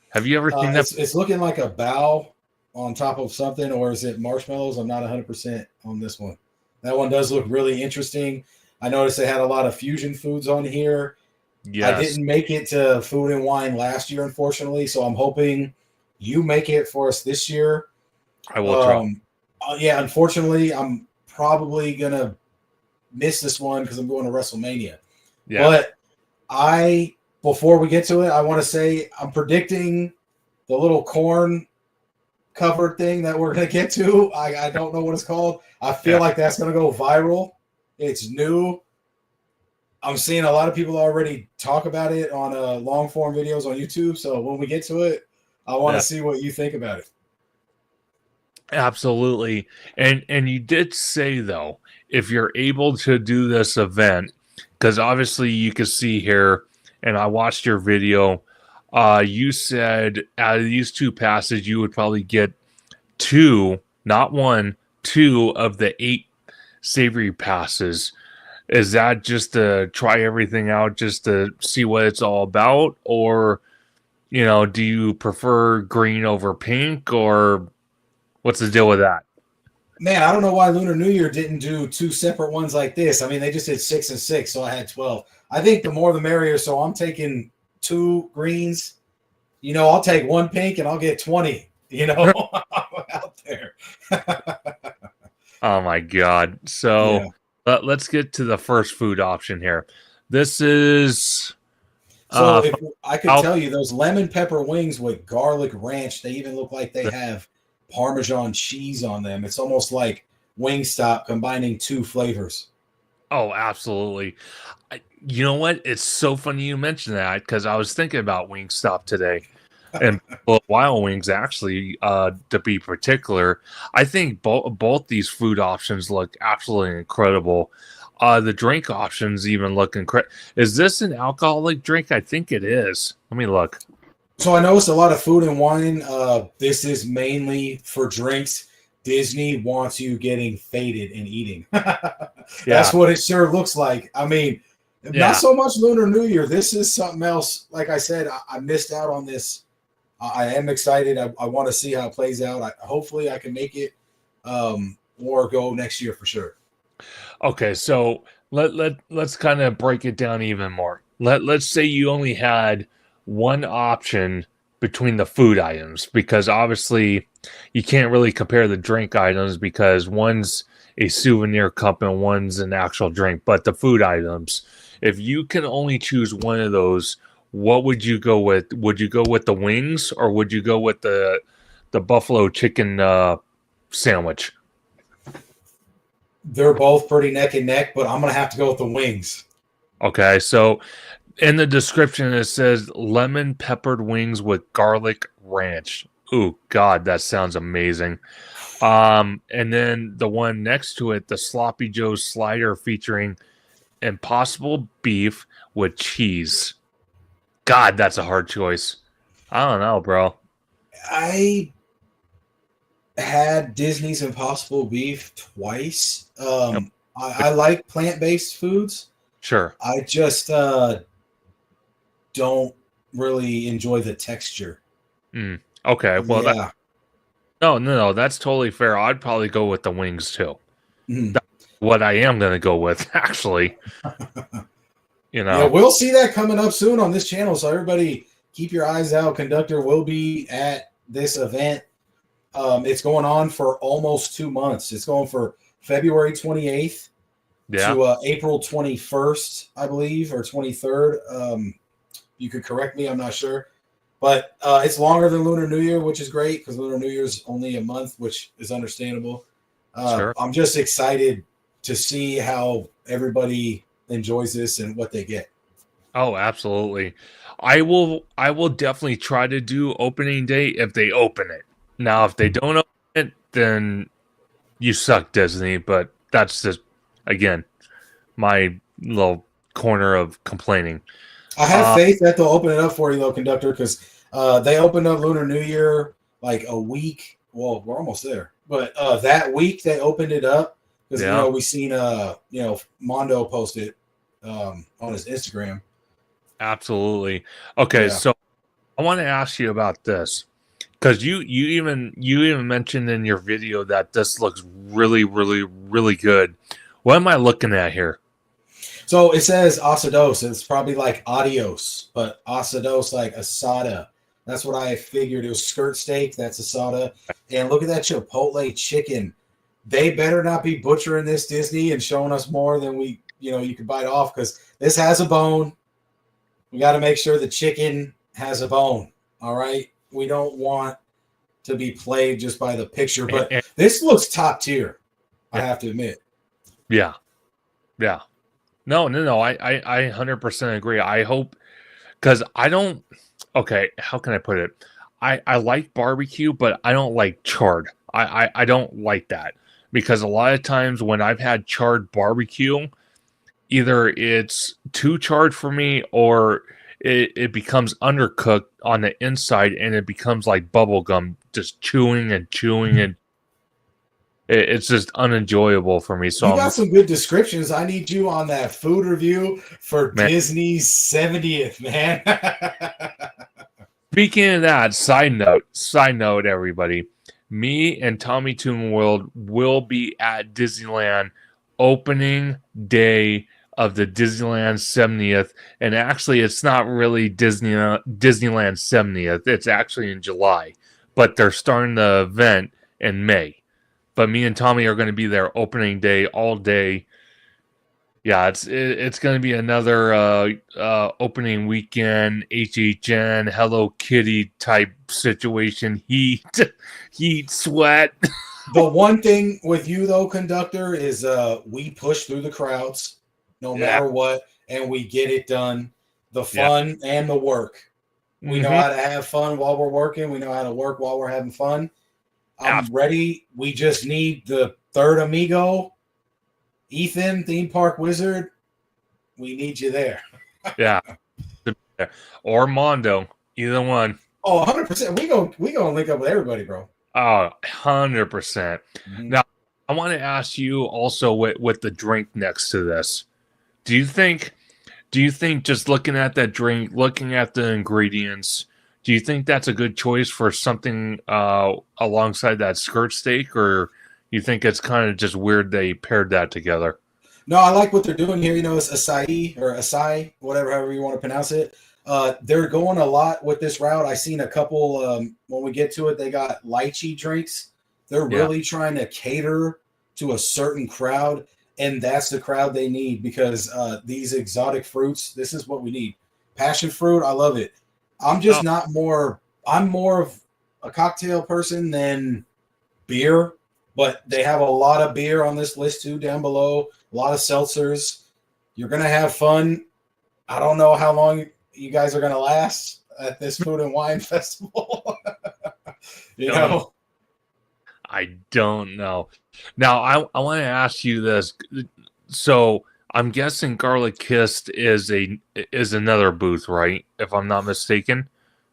Have you ever seen that? It's looking like a bow on top of something, or is it marshmallows? I'm not 100% on this one. That one does look really interesting. I noticed they had a lot of fusion foods on here. Yes. I didn't make it to Food and Wine last year, unfortunately, so I'm hoping you make it for us this year. I will try. Yeah, unfortunately, I'm probably going to miss this one because I'm going to WrestleMania. Yeah. But before we get to it, I want to say I'm predicting the little corn covered thing that we're going to get to. I don't know what it's called. I feel like that's going to go viral. It's new. I'm seeing a lot of people already talk about it on long form videos on YouTube. So when we get to it, I want to see what you think about it. Absolutely. And you did say, though, if you're able to do this event, because obviously you can see here, and I watched your video, you said out of these two passes, you would probably get 2, not 1, 2 of the 8 savory passes. Is that just to try everything out, just to see what it's all about? Or, do you prefer green over pink, or what's the deal with that? Man, I don't know why Lunar New Year didn't do 2 separate ones like this. I mean, they just did 6 and 6, so I had 12. I think the more the merrier, so I'm taking 2 greens. I'll take 1 pink and I'll get 20, out there. Oh, my God. So let's get to the first food option here. This is... So if I could tell you, those lemon pepper wings with garlic ranch, they even look like they have Parmesan cheese on them. It's almost like Wingstop combining 2 flavors. Oh, absolutely. You know what? It's so funny you mentioned that because I was thinking about Wingstop today. And Wild Wings, actually, to be particular, I think both these food options look absolutely incredible. The drink options even look incredible. Is this an alcoholic drink? I think it is. Let me look. So I noticed a lot of Food and Wine. This is mainly for drinks. Disney wants you getting faded and eating. That's what it sure looks like. I mean, not so much Lunar New Year. This is something else. Like I said, I missed out on this. I am excited. I want to see how it plays out. Hopefully I can make it or go next year for sure. Okay, so let's kind of break it down even more. Let's say you only had one option between the food items, because obviously you can't really compare the drink items because one's a souvenir cup and one's an actual drink. But the food items, if you can only choose one of those, what would you go with? Would you go with the wings, or would you go with the buffalo chicken sandwich? They're both pretty neck and neck, but I'm going to have to go with the wings. Okay, so in the description it says lemon peppered wings with garlic ranch. Ooh, God, that sounds amazing. And then the one next to it, the Sloppy Joe slider featuring Impossible beef with cheese. God, that's a hard choice. I don't know, bro. I had Disney's Impossible beef twice. I like plant-based foods. Sure. I just don't really enjoy the texture. Okay, well, Yeah. no, that's totally fair. I'd probably go with the wings too. Mhm. That's what I am going to go with, actually. Yeah, we'll see that coming up soon on this channel. So everybody, keep your eyes out. Conductor will be at this event. It's going on for almost 2 months. It's going for February 28th Yeah, to April 21st, I believe, or 23rd. You could correct me. I'm not sure. But it's longer than Lunar New Year, which is great because Lunar New Year is only a month, which is understandable. sure. I'm just excited to see how everybody enjoys this and what they get. Oh, absolutely. I will definitely try to do opening day if they open it. Now, if they don't open it, then you suck, Disney, but that's just again my little corner of complaining. I have Uh faith that they'll open it up for you, though, Conductor, because they opened up Lunar New Year like a week. Well, we're almost there, but that week they opened it up because yeah. we seen Mondo post it on his Instagram. Absolutely. Okay, Yeah. so I want to ask you about this because you even mentioned in your video that this looks really, really, really good. What am I looking at here? So it says asados. It's probably like adios, but asados like asada. That's what I figured. It was skirt steak. That's asada. And look at that Chipotle chicken. They better not be butchering this, Disney, and showing us more than you could bite off, because this has a bone. We got to make sure the chicken has a bone. All right. We don't want to be played just by the picture, but And- this looks top tier. I yeah, have to admit. yeah, yeah. No. I 100% agree. I hope because I don't. Okay, how can I put it? I like barbecue, but I don't like charred. I don't like that because a lot of times when I've had charred barbecue, either it's too charred for me or it becomes undercooked on the inside and it becomes like bubble gum, just chewing and chewing, and it's just unenjoyable for me. So You I'm got some good descriptions. I need you on that food review for man. Disney's 70th, man. Speaking of that, side note, everybody, me and TommyToonWorld will be at Disneyland opening day of the Disneyland 70th. And actually, it's not really Disneyland 70th. It's actually in July. But they're starting the event in May. But me and Tommy are going to be there opening day all day. Yeah, it's going to be another opening weekend HHN Hello Kitty type situation. Heat, sweat. The one thing with you, though, Conductor, is we push through the crowds no Yeah, matter what, and we get it done. The yeah. fun and the work. We know Mm-hmm. how to have fun while we're working. We know how to work while we're having fun. I'm Absolutely. ready. We just need the third amigo, Ethan, theme park wizard. We need you there. Yeah. Or Mondo, either one. Oh, 100%. We gonna link up with everybody, bro. Oh, 100%. Mm-hmm. Now, I want to ask you also with the drink next to this. Do you think just looking at that drink, looking at the ingredients, do you think that's a good choice for something alongside that skirt steak, or you think it's kind of just weird they paired that together? No, I like what they're doing here. It's acai or acai, whatever, however you want to pronounce it. They're going a lot with this route. I seen a couple. When we get to it, they got lychee drinks. They're Yeah. really trying to cater to a certain crowd, and that's the crowd they need, because these exotic fruits. This is what we need. Passion fruit, I love it. I'm just not more. I'm more of a cocktail person than beer, but they have a lot of beer on this list too down below. A lot of seltzers. You're gonna have fun. I don't know how long you guys are gonna last at this food and wine festival. you know. I don't know. Now, I want to ask you this. So I'm guessing Garlic Kissed is another booth, right? If I'm not mistaken.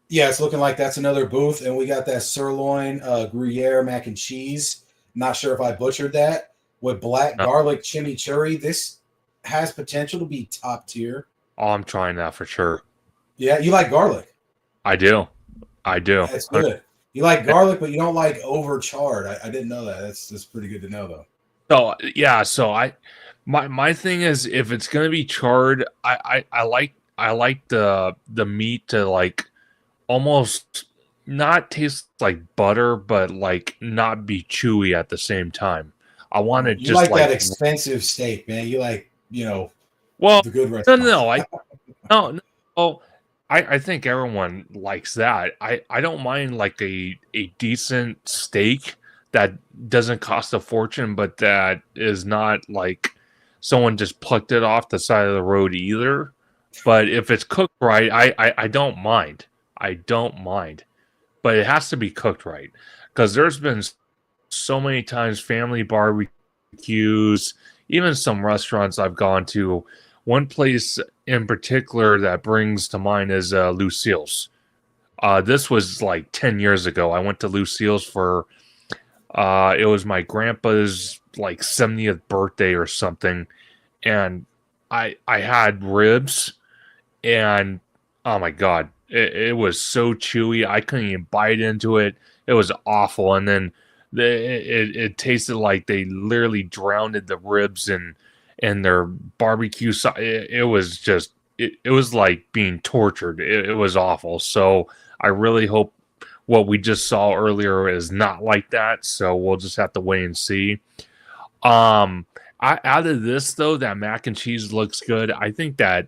Yeah, it's looking like that's another booth, and we got that sirloin Gruyere mac and cheese. Not sure if I butchered that, with black No. garlic chimichurri. This has potential to be top tier. Oh, I'm trying that for sure. Yeah, you like garlic. I do. That's good. You like garlic, but you don't like over charred. I didn't know that. That's pretty good to know, though. So yeah, so my thing is if it's gonna be charred, I like the meat to like almost not taste like butter, but like not be chewy at the same time. I want to You just like that like expensive steak, man. You like, well, the good no, restaurants. no. Oh, I think everyone likes that. I don't mind like a decent steak that doesn't cost a fortune, but that is not like someone just plucked it off the side of the road either. But if it's cooked right, I don't mind. I don't mind. But it has to be cooked right. Because there's been so many times family barbecues, even some restaurants I've gone to. One place in particular that brings to mind is Lucille's. This was like 10 years ago. I went to Lucille's for it was my grandpa's like 70th birthday or something, and I had ribs, and oh my god, it was so chewy. I couldn't even bite into it. It was awful. And then it tasted like they literally drowned the ribs in their barbecue sauce. It was just it was like being tortured. It was awful. So I really hope what we just saw earlier is not like that. So we'll just have to wait and see. Out of this though, that mac and cheese looks good. I think that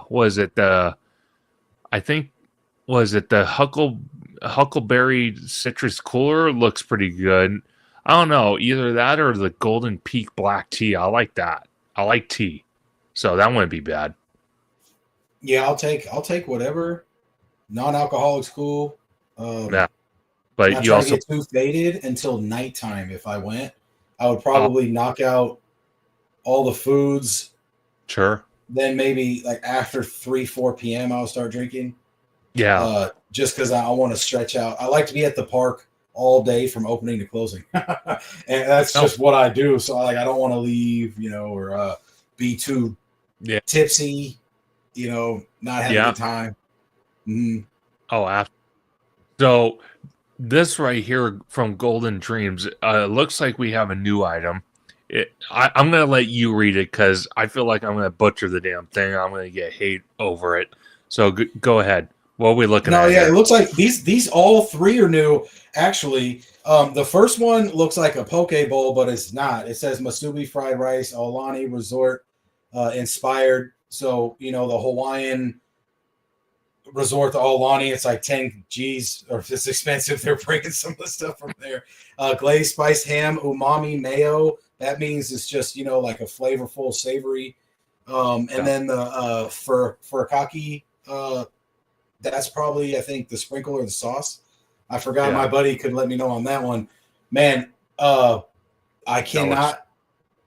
was it the Huckleberry Citrus Cooler looks pretty good. I don't know, either that or the Golden Peak Black Tea. I like that. I like tea, so that wouldn't be bad. Yeah, I'll take whatever. Non-alcoholic's cool. Yeah, but Not you trying to also get too faded until nighttime. If I went, I would probably knock out all the foods. sure, Then maybe like after 3-4 p.m. I'll start drinking. yeah, Just because I want to stretch out. I like to be at the park all day from opening to closing, and that's no, just what I do. So I don't want to leave, or be too yeah, tipsy, not have a yeah. good time. Mm-hmm. Oh, so this right here from Golden Dreams looks like we have a new item. I'm gonna let you read it because I feel like I'm gonna butcher the damn thing. I'm gonna get hate over it. So go ahead. What are we looking No, at yeah, it here? looks like these all three are new. Actually, the first one looks like a poke bowl, but it's not. It says Masubi fried rice, Aulani Resort inspired. So the Hawaiian resort to Aulani, it's like 10 G's, or if it's expensive, they're bringing some of the stuff from there. Glazed spiced ham, umami mayo. That means it's just like a flavorful, savory. And Yeah, then the furikake. That's probably, I think, the sprinkle or the sauce. I forgot. yeah. My buddy could let me know on that one. Man, I That looks cannot.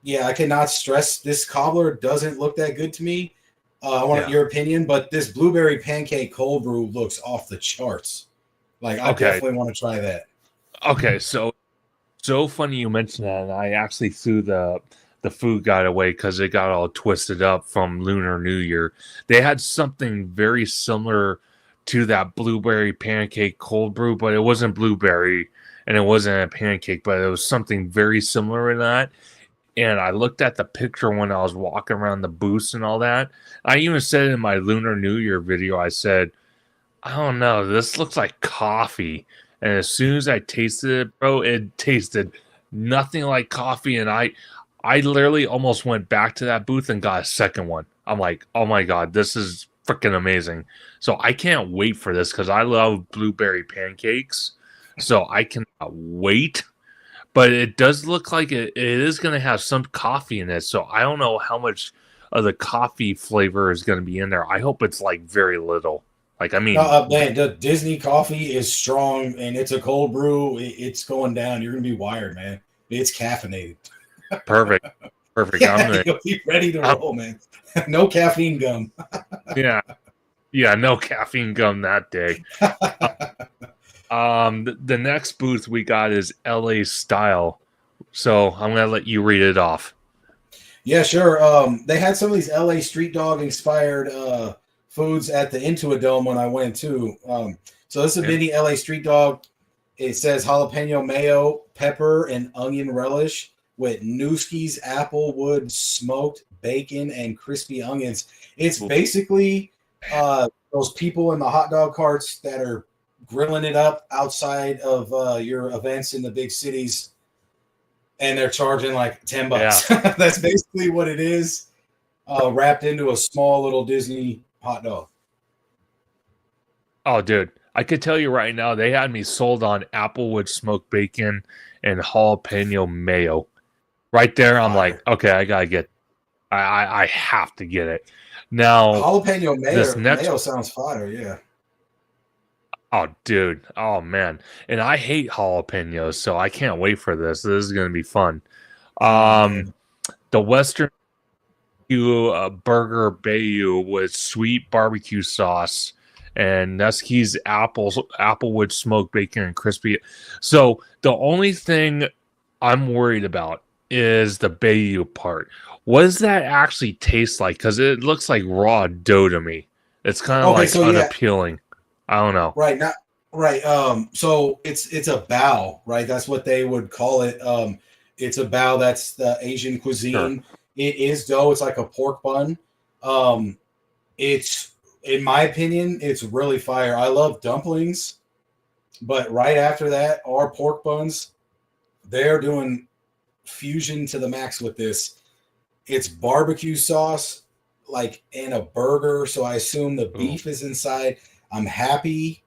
Yeah, I cannot stress this cobbler doesn't look that good to me. I want yeah. your opinion, but this blueberry pancake cold brew looks off the charts. Like, I Okay, definitely want to try that. okay. So funny you mentioned that. And I actually threw the food guide away because it got all twisted up from Lunar New Year. They had something very similar to that blueberry pancake cold brew, but it wasn't blueberry and it wasn't a pancake, but it was something very similar to that. And I looked at the picture when I was walking around the booths and all that. I even said in my Lunar New Year video, I said, I don't know, this looks like coffee. And as soon as I tasted it, bro, it tasted nothing like coffee. And I literally almost went back to that booth and got a second one. I'm like, oh my God, this is freaking amazing. So I can't wait for this because I love blueberry pancakes. So I cannot wait. But it does look like it is going to have some coffee in it. So I don't know how much of the coffee flavor is going to be in there. I hope it's like very little. Like, I No, mean, man, the Disney coffee is strong, and it's a cold brew. It's going down. You're gonna be wired, man. It's caffeinated. perfect. Perfect. Yeah, you'll be ready to I'm roll, man. No caffeine gum. yeah. Yeah, no caffeine gum that day. The next booth we got is LA Style. So I'm gonna let you read it off. Yeah, sure. They had some of these LA street dog inspired foods at the Into a Dome when I went too. So this is a mini LA street dog. It says jalapeno mayo, pepper, and onion relish with Newski's applewood smoked bacon and crispy onions. It's basically those people in the hot dog carts that are grilling it up outside of your events in the big cities, and they're charging like $10. Yeah. That's basically what it is, wrapped into a small little Disney hot dog. Oh, dude. I could tell you right now, they had me sold on applewood smoked bacon and jalapeno mayo. Right there, I'm like, okay, I gotta get. I have to get it now. Jalapeno mayo sounds fire, yeah. Oh, dude. Oh, man. And I hate jalapenos, so I can't wait for this. This is gonna be fun. The Western burger Bayou with sweet barbecue sauce. And Neskie's applewood smoked bacon and crispy. So the only thing I'm worried about is the Bayou part. What does that actually taste like? Because it looks like raw dough to me. It's kind of unappealing. Yeah. I don't know. Right. Not right. So it's a bao, right? That's what they would call it. It's a bao. That's the Asian cuisine. Sure. It is dough. It's like a pork bun. It's, in my opinion, it's really fire. I love dumplings, but right after that are pork buns. They're doing fusion to the max with this. It's barbecue sauce, like in a burger. So I assume the beef is inside. I'm happy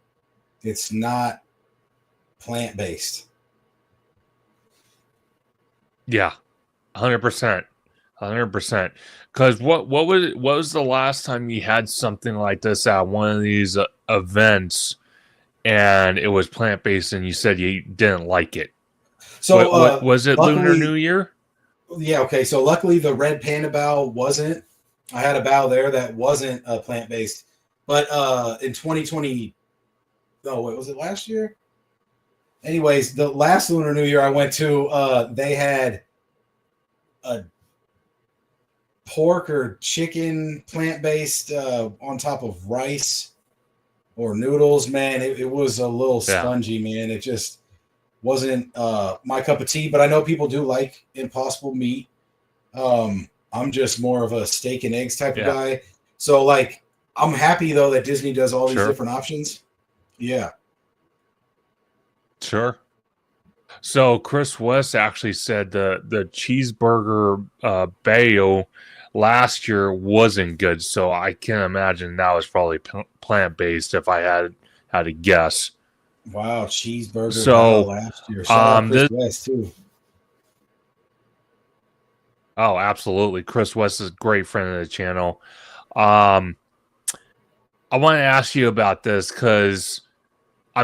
it's not plant-based. Yeah, 100%. 100%. Because what was the last time you had something like this at one of these events, and it was plant-based, and you said you didn't like it? So what was it? Luckily, Lunar New Year? Yeah. Okay. So luckily, the red panda bao wasn't. I had a bao there that wasn't plant-based, but in 2020, no, wait, was it last year? Anyways, the last Lunar New Year I went to, they had a pork or chicken plant-based on top of rice or noodles. Man, it was a little spongy, man. It just wasn't my cup of tea, but I know people do like Impossible meat. I'm just more of a steak and eggs type of guy. So like, I'm happy though that Disney does all these different options. Yeah. Sure. So Chris West actually said the cheeseburger Bayo last year wasn't good. So I can imagine that was probably plant-based if I had to guess. Wow, cheeseburger so last year. Shout out Chris West too. Oh, absolutely. Chris West is a great friend of the channel. I want to ask you about this because I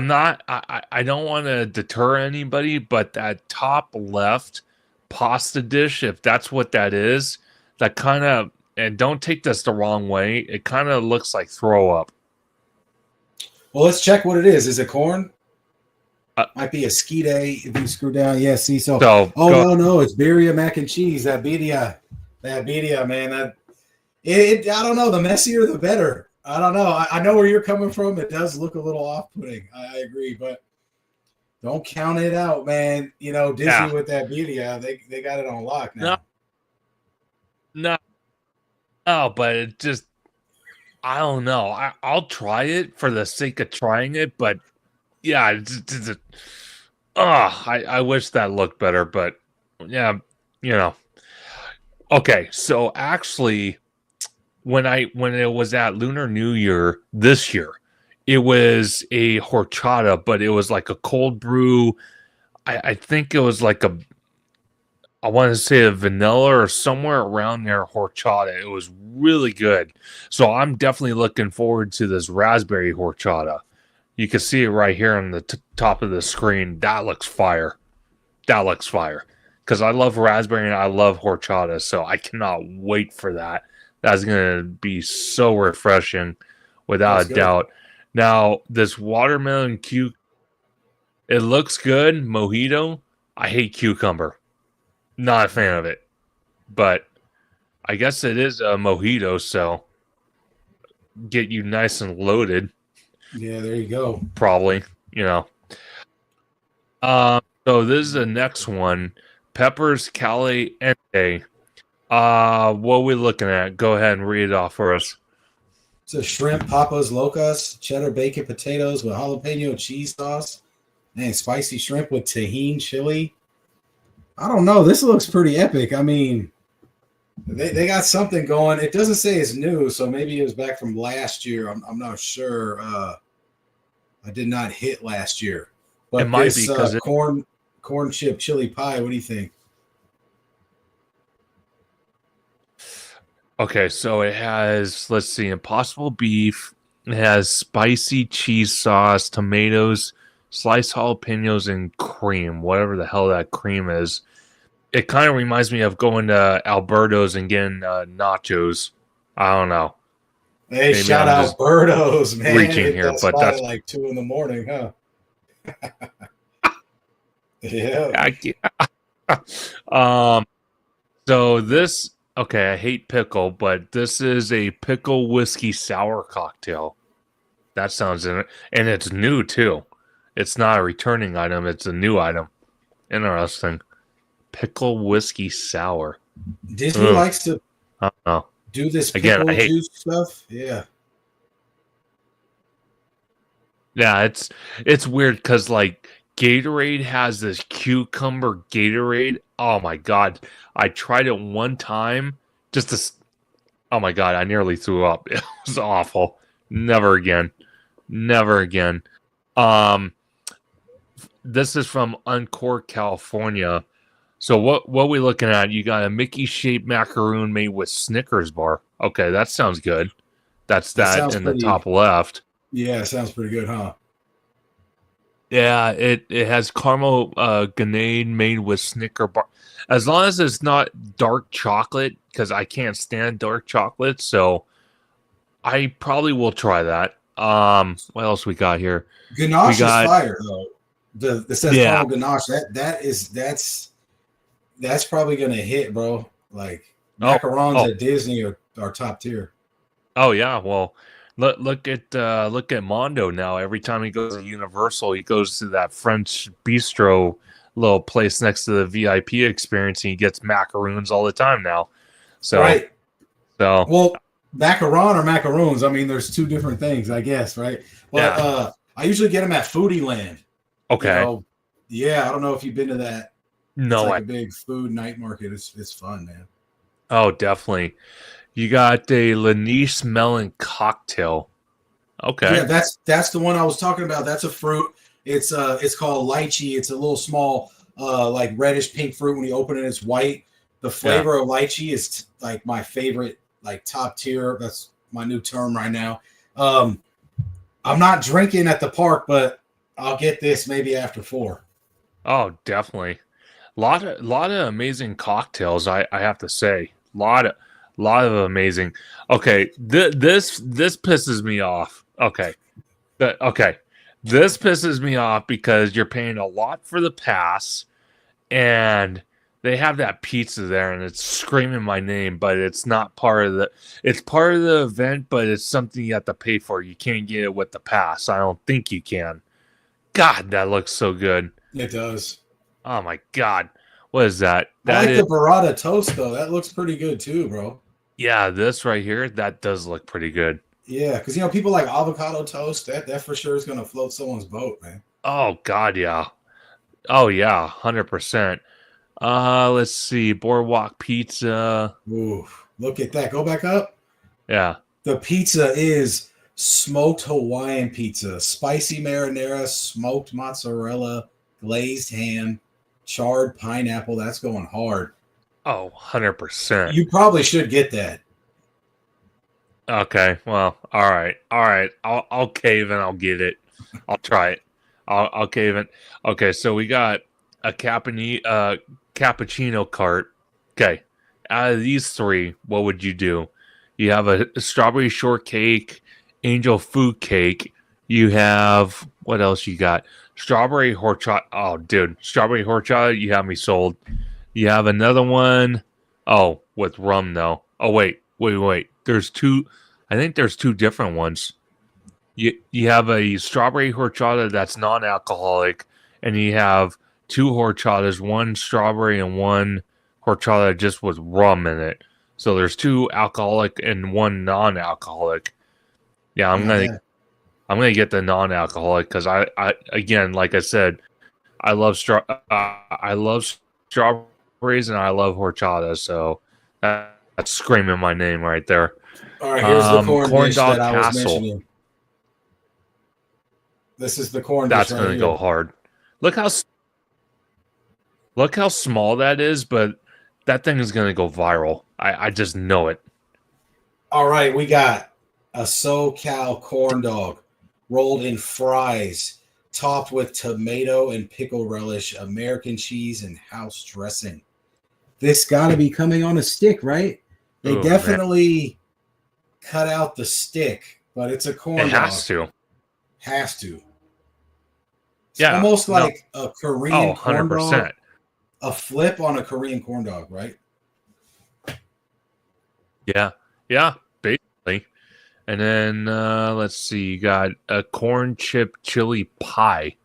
don't want to deter anybody, but that top left pasta dish, if that's what that is, that kind of, and don't take this the wrong way, it kind of looks like throw up. Well, let's check what it is. Is it corn? Might be a ski day if you screw down. Yeah, see, no, it's birria mac and cheese. That birria, man. I don't know. The messier, the better. I don't know. I know where you're coming from. It does look a little off-putting. I agree, but don't count it out, man. You know, Disney with that birria, they got it on lock now. No, but it just, I don't know. I'll try it for the sake of trying it, but yeah, I wish that looked better, but yeah, you know. Okay, so actually, when it was at Lunar New Year this year, it was a horchata, but it was like a cold brew. I think it was like I want to say a vanilla or somewhere around there horchata. It was really good. So I'm definitely looking forward to this raspberry horchata. You can see it right here on the top of the screen. That looks fire. That looks fire. Because I love raspberry and I love horchata, so I cannot wait for that. That's going to be so refreshing, without a doubt. Now, this watermelon it looks good. Mojito. I hate cucumber. Not a fan of it. But I guess it is a mojito, so get you nice and loaded. Yeah, there you go. Probably, you know. So this is the next one. Peppers Caliente. What are we looking at? Go ahead and read it off for us. It's a shrimp papas locas, cheddar bacon potatoes with jalapeno cheese sauce, and spicy shrimp with tahini chili. I don't know. This looks pretty epic. I mean, they got something going. It doesn't say it's new, so maybe it was back from last year. I'm not sure. I did not hit last year. But it might be because corn chip chili pie. What do you think? Okay, so it has, let's see, Impossible beef. It has spicy cheese sauce, tomatoes, sliced jalapenos, and cream, whatever the hell that cream is. It kind of reminds me of going to Alberto's and getting nachos. I don't know. Hey, maybe shout out Alberto's, man. Reaching here, but that's like 2 a.m, huh? Yeah. So this, okay, I hate pickle, but this is a pickle whiskey sour cocktail. That sounds in it, and it's new too. It's not a returning item; it's a new item. Interesting. Pickle whiskey sour. Disney likes to do this pickle juice stuff. Yeah. Yeah, it's weird because like Gatorade has this cucumber Gatorade. Oh my god. I tried it one time just to, oh my god, I nearly threw up. It was awful. Never again. Never again. This is from Uncork, California. So what are we looking at? You got a Mickey-shaped macaroon made with Snickers bar. Okay, that sounds good. That's that in the top left. Yeah, it sounds pretty good, huh? Yeah, it has caramel grenade made with Snicker bar. As long as it's not dark chocolate, because I can't stand dark chocolate, so I probably will try that. What else we got here? Ganache is fire though. The says caramel ganache. That's probably gonna hit, bro. Like macarons at Disney are top tier. Oh yeah, well. Look at Mondo now. Every time he goes to Universal, he goes to that French bistro little place next to the VIP experience, and he gets macaroons all the time now. So, right. So, well, macaron or macaroons. I mean, there's two different things, I guess, right? But yeah. I usually get them at Foodie Land. Okay. You know, yeah, I don't know if you've been to that. No, it's like a big food night market. It's fun, man. Oh, definitely. You got a Lanice melon cocktail. Okay. Yeah, that's the one I was talking about. That's a fruit. It's called lychee. It's a little small, like reddish pink fruit. When you open it, it's white. The flavor of lychee is like my favorite, like top tier. That's my new term right now. I'm not drinking at the park, but I'll get this maybe after 4. Oh, definitely. Lot of amazing cocktails. I have to say, lot of amazing. Okay, this pisses me off. Okay, this pisses me off because you're paying a lot for the pass, and they have that pizza there, and it's screaming my name, but it's not part of the. It's part of the event, but it's something you have to pay for. You can't get it with the pass. I don't think you can. God, that looks so good. It does. Oh my god, what is that? I like the burrata toast though. That looks pretty good too, bro. Yeah, this right here, that does look pretty good. Yeah, because people like avocado toast. That for sure is gonna float someone's boat, man. Oh god, yeah. Oh yeah, 100%. Let's see, Boardwalk Pizza. Ooh, look at that. Go back up. Yeah. The pizza is smoked Hawaiian pizza, spicy marinara, smoked mozzarella, glazed ham, charred pineapple. That's going hard. Oh, 100%. You probably should get that. Okay, well, all right. I'll cave and I'll get it. I'll try it. I'll cave in. Okay, so we got a cappuccino cart. Okay, out of these 3, what would you do? You have a strawberry shortcake, angel food cake. You have, what else you got? Strawberry horchata. Oh, dude, strawberry horchata. You have me sold. You have another one. Oh, with rum though. Oh, wait. There's 2. I think there's 2 different ones. You have a strawberry horchata that's non-alcoholic, and you have two horchatas, one strawberry and one horchata just with rum in it. So there's two alcoholic and one non-alcoholic. Yeah, I'm gonna get the non-alcoholic because I again, like I said, I love strawberries and I love horchata. So that's screaming my name right there. All right, here's the corn dish dog that I was castle. mentioning. This is the corn dish That's right gonna here. go hard. Look how small that is, but that thing is gonna go viral. I just know it. All right, we got a SoCal corn dog rolled in fries, topped with tomato and pickle relish, American cheese, and house dressing. This got to be coming on a stick, right? They definitely cut out the stick, but it's a corn dog. It has to. Has to. It's Yeah, almost like a Korean corn 100%. dog. A flip on a Korean corn dog, right? Yeah, basically. And then let's see, you got a corn chip chili pie.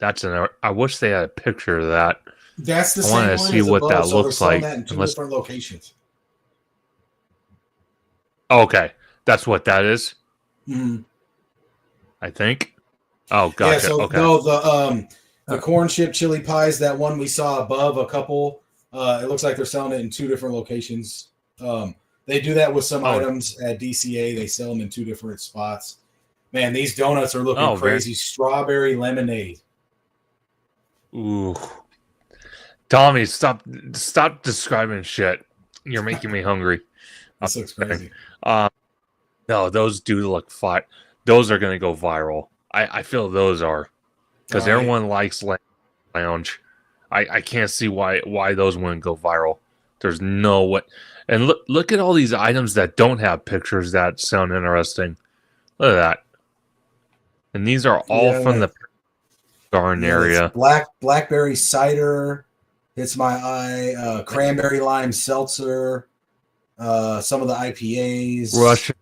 I wish they had a picture of that. That's the I same wanted one to see as what above, that so looks they're selling like. that in two different locations. Okay, that's what that is. Mm-hmm. I think. Oh, gotcha. Yeah, so okay. no, the corn chip chili pies, that one we saw above a couple, it looks like they're selling it in two different locations. They do that with some items at DCA. They sell them in two different spots. Man, these donuts are looking crazy. Strawberry lemonade. Ooh. Tommy, stop describing shit. You're making me hungry. This looks crazy. No, those do look fine. Those are going to go viral. I feel those are. Because everyone likes lounge. I can't see why those wouldn't go viral. There's no way. And look at all these items that don't have pictures that sound interesting. Look at that. And these are all from the garden area. Blackberry cider hits my eye. Cranberry lime seltzer. Some of the IPAs. Russian.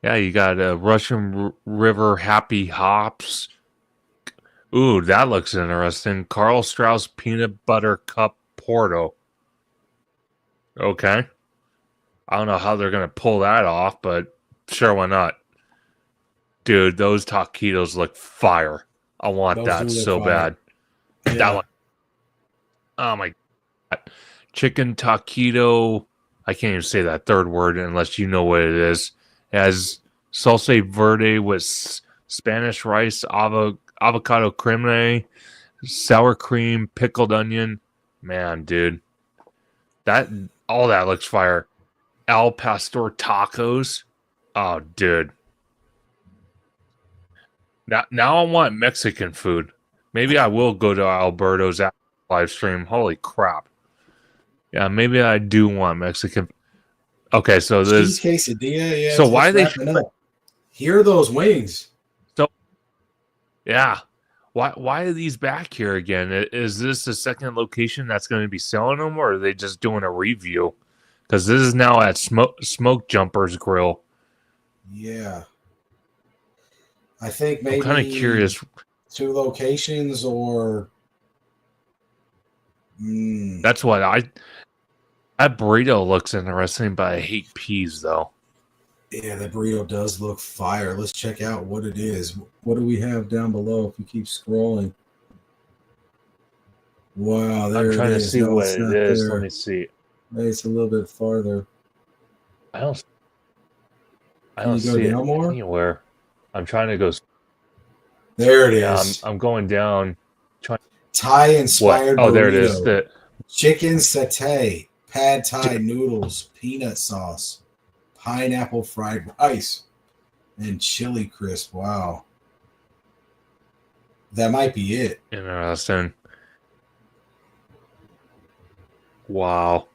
Yeah, you got a Russian River Happy Hops. Ooh, that looks interesting. Carl Strauss Peanut Butter Cup Porto. Okay. I don't know how they're going to pull that off, but sure, why not? Dude, those taquitos look fire. I want that so bad. Yeah. That one. Oh my God. Chicken taquito. I can't even say that third word unless you know what it is. It has salsa verde with Spanish rice, avocado creme, sour cream, pickled onion. Man, dude. All that looks fire. Al Pastor tacos. Oh, dude. Now I want Mexican food. Maybe I will go to Alberto's live stream. Holy crap. Yeah, maybe I do want Mexican. Okay, so this cheese quesadilla. Yeah. So why they hear those wings? So yeah, why are these back here again? Is this the second location that's going to be selling them, or are they just doing a review? Because this is now at Smoke Jumpers Grill. Yeah, I think maybe I'm kind of curious. Two locations, or that's what that burrito looks interesting, but I hate peas though. Yeah, the burrito does look fire. Let's check out what it is. What do we have down below if we keep scrolling? Wow, there it is. I'm trying to see what it is. There. Let me see. Maybe it's a little bit farther. I don't see it more? Anywhere. I'm trying to go. There it is. I'm going down. Thai-inspired burrito. Oh, there it is. The chicken satay, pad thai noodles, peanut sauce, pineapple fried rice, and chili crisp. Wow. That might be it. Interesting. Wow.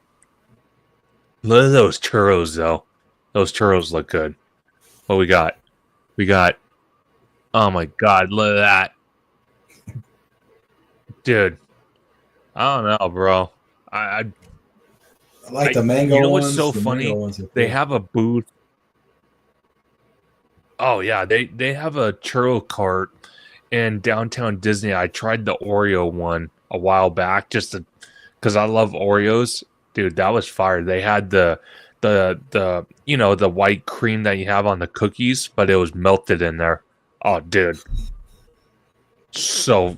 Look at those churros, though. Those churros look good. What we got? Oh my God, look at that. Dude. I don't know, bro. I like the mango ones. You know what's so funny? They have a booth. Oh yeah, they have a churro cart in downtown Disney. I tried the Oreo one a while back just because I love Oreos. Dude, that was fire. They had the the white cream that you have on the cookies, but it was melted in there. Oh, dude, so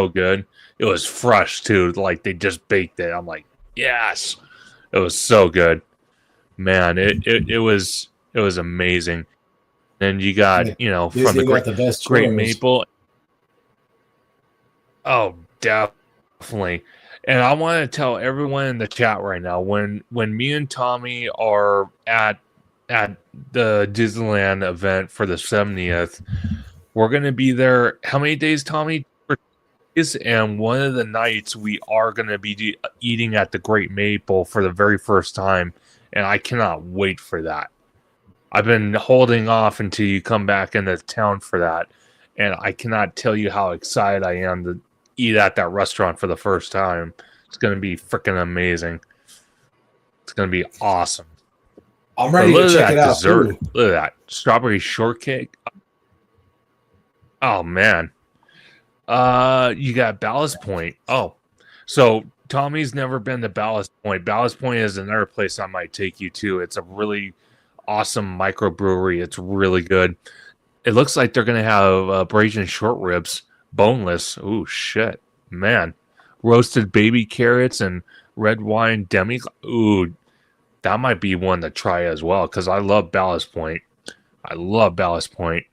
good. It was fresh too, like they just baked it. I'm like, yes, it was so good, man. It was amazing. And you got Yeah, from the Disney got the best Great churros. Maple. Oh, definitely. And I want to tell everyone in the chat right now when me and Tommy are at the Disneyland event for the 70th, we're going to be there. How many days, Tommy? And one of the nights we are going to be eating at the Great Maple for the very first time, and I cannot wait for that. I've been holding off until you come back into town for that, and I cannot tell you how excited I am to eat at that restaurant for the first time. It's going to be freaking amazing. It's going to be awesome. I'm ready to check it out dessert. too. Look at that strawberry shortcake. Oh man. You got Ballast Point. Oh, so Tommy's never been to Ballast Point. Ballast Point is another place I might take you to. It's a really awesome microbrewery. It's really good. It looks like they're gonna have braised short ribs, boneless. Ooh, shit, man! Roasted baby carrots and red wine demi. Ooh, that might be one to try as well because I love Ballast Point. I love Ballast Point,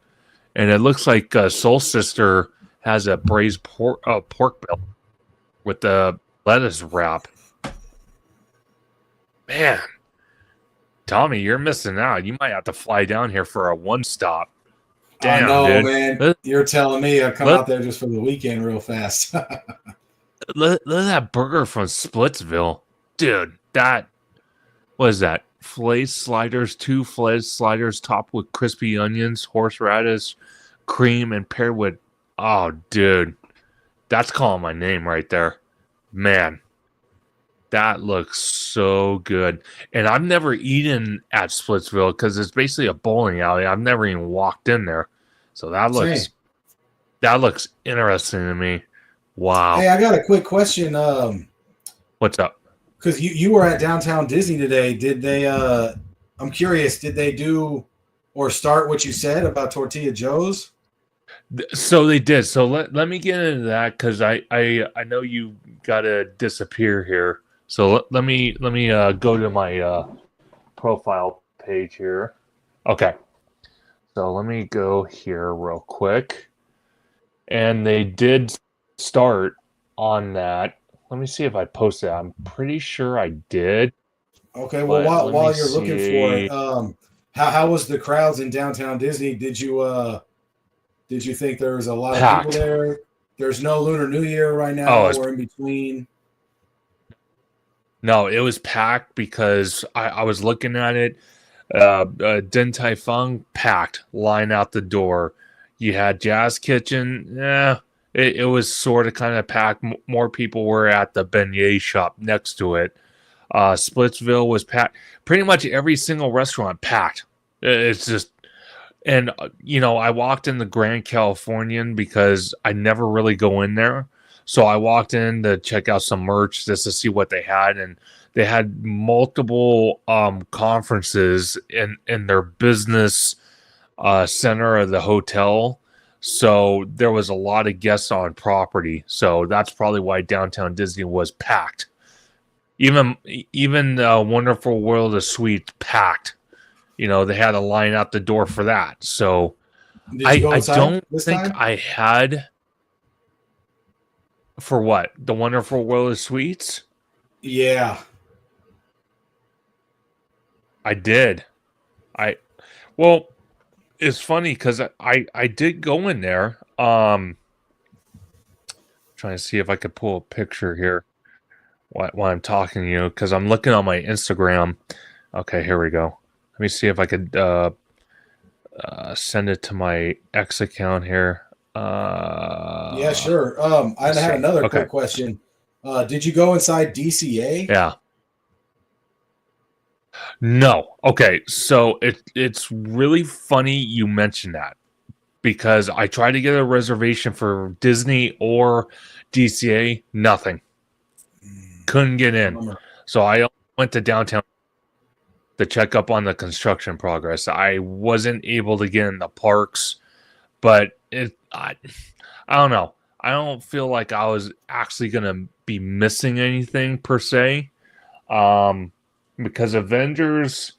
and it looks like Soul Sister has a braised pork belly with the lettuce wrap. Man, Tommy, you're missing out. You might have to fly down here for a one stop. Damn, I know, dude. man. You're telling me I come out there just for the weekend real fast. Look at that burger from Splitsville. Dude, that was that. Filet sliders, 2 filet sliders topped with crispy onions, horseradish, cream, and paired with, oh, dude. That's calling my name right there. Man, that looks so good. And I've never eaten at Splitsville because it's basically a bowling alley. I've never even walked in there. So that looks interesting to me. Wow. Hey, I got a quick question. What's up? Because you were at downtown Disney today. Did they I'm curious, did they do or start what you said about Tortilla Joe's? So they did. So let me get into that because I know you gotta disappear here. So let me go to my profile page here. Okay. So let me go here real quick. And they did start on that. Let me see if I posted it. I'm pretty sure I did. Okay, well while you're looking for it, how was the crowds in downtown Disney? Did you think there was a lot of people there? There's no Lunar New Year right now. We're in between. No, it was packed because I was looking at it. Din Tai Fung packed, line out the door. You had Jazz Kitchen. It was sort of kind of packed. More people were at the beignet shop next to it. Splitsville was packed. Pretty much every single restaurant packed. It's just, and I walked in the Grand Californian because I never really go in there. So I walked in to check out some merch just to see what they had, and they had multiple conferences in their business center of the hotel. So there was a lot of guests on property. So that's probably why downtown Disney was packed. Even Wonderful World of Sweets packed. They had a line out the door for that. So I don't think I had. For what? The Wonderful World of Sweets? Yeah. I did. Well, it's funny because I did go in there. Trying to see if I could pull a picture here while I'm talking to you because I'm looking on my Instagram. Okay, here we go. Let me see if I could send it to my X account here. Yeah, sure. I had another quick question. Did you go inside DCA? Yeah. No. Okay, so it's really funny you mentioned that because I tried to get a reservation for Disney or DCA, nothing. Couldn't get in. Bummer. So I went to downtown to check up on the construction progress. I wasn't able to get in the parks, but I don't know. I don't feel like I was actually going to be missing anything per se. Because Avengers,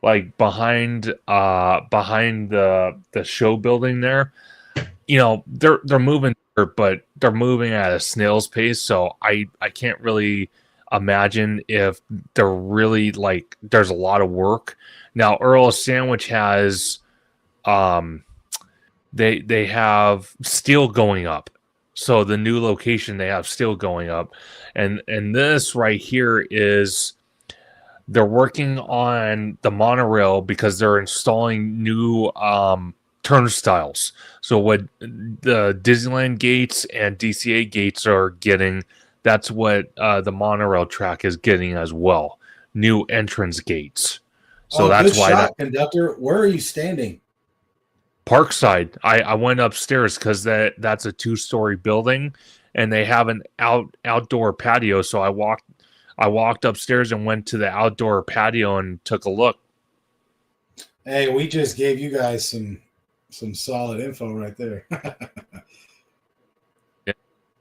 like behind the show building there, they're moving, but they're moving at a snail's pace. So I can't really imagine if they're really like there's a lot of work. Now Earl's Sandwich has they have steel going up. So the new location they have steel going up. And this right here is they're working on the monorail because they're installing new turnstiles. So what the Disneyland gates and DCA gates are getting, that's what the monorail track is getting as well. New entrance gates. So that's good why shot, Conductor. Where are you standing? Parkside. I went upstairs because that's a 2-story building, and they have an outdoor patio. So I walked upstairs and went to the outdoor patio and took a look. Hey, we just gave you guys some solid info right there.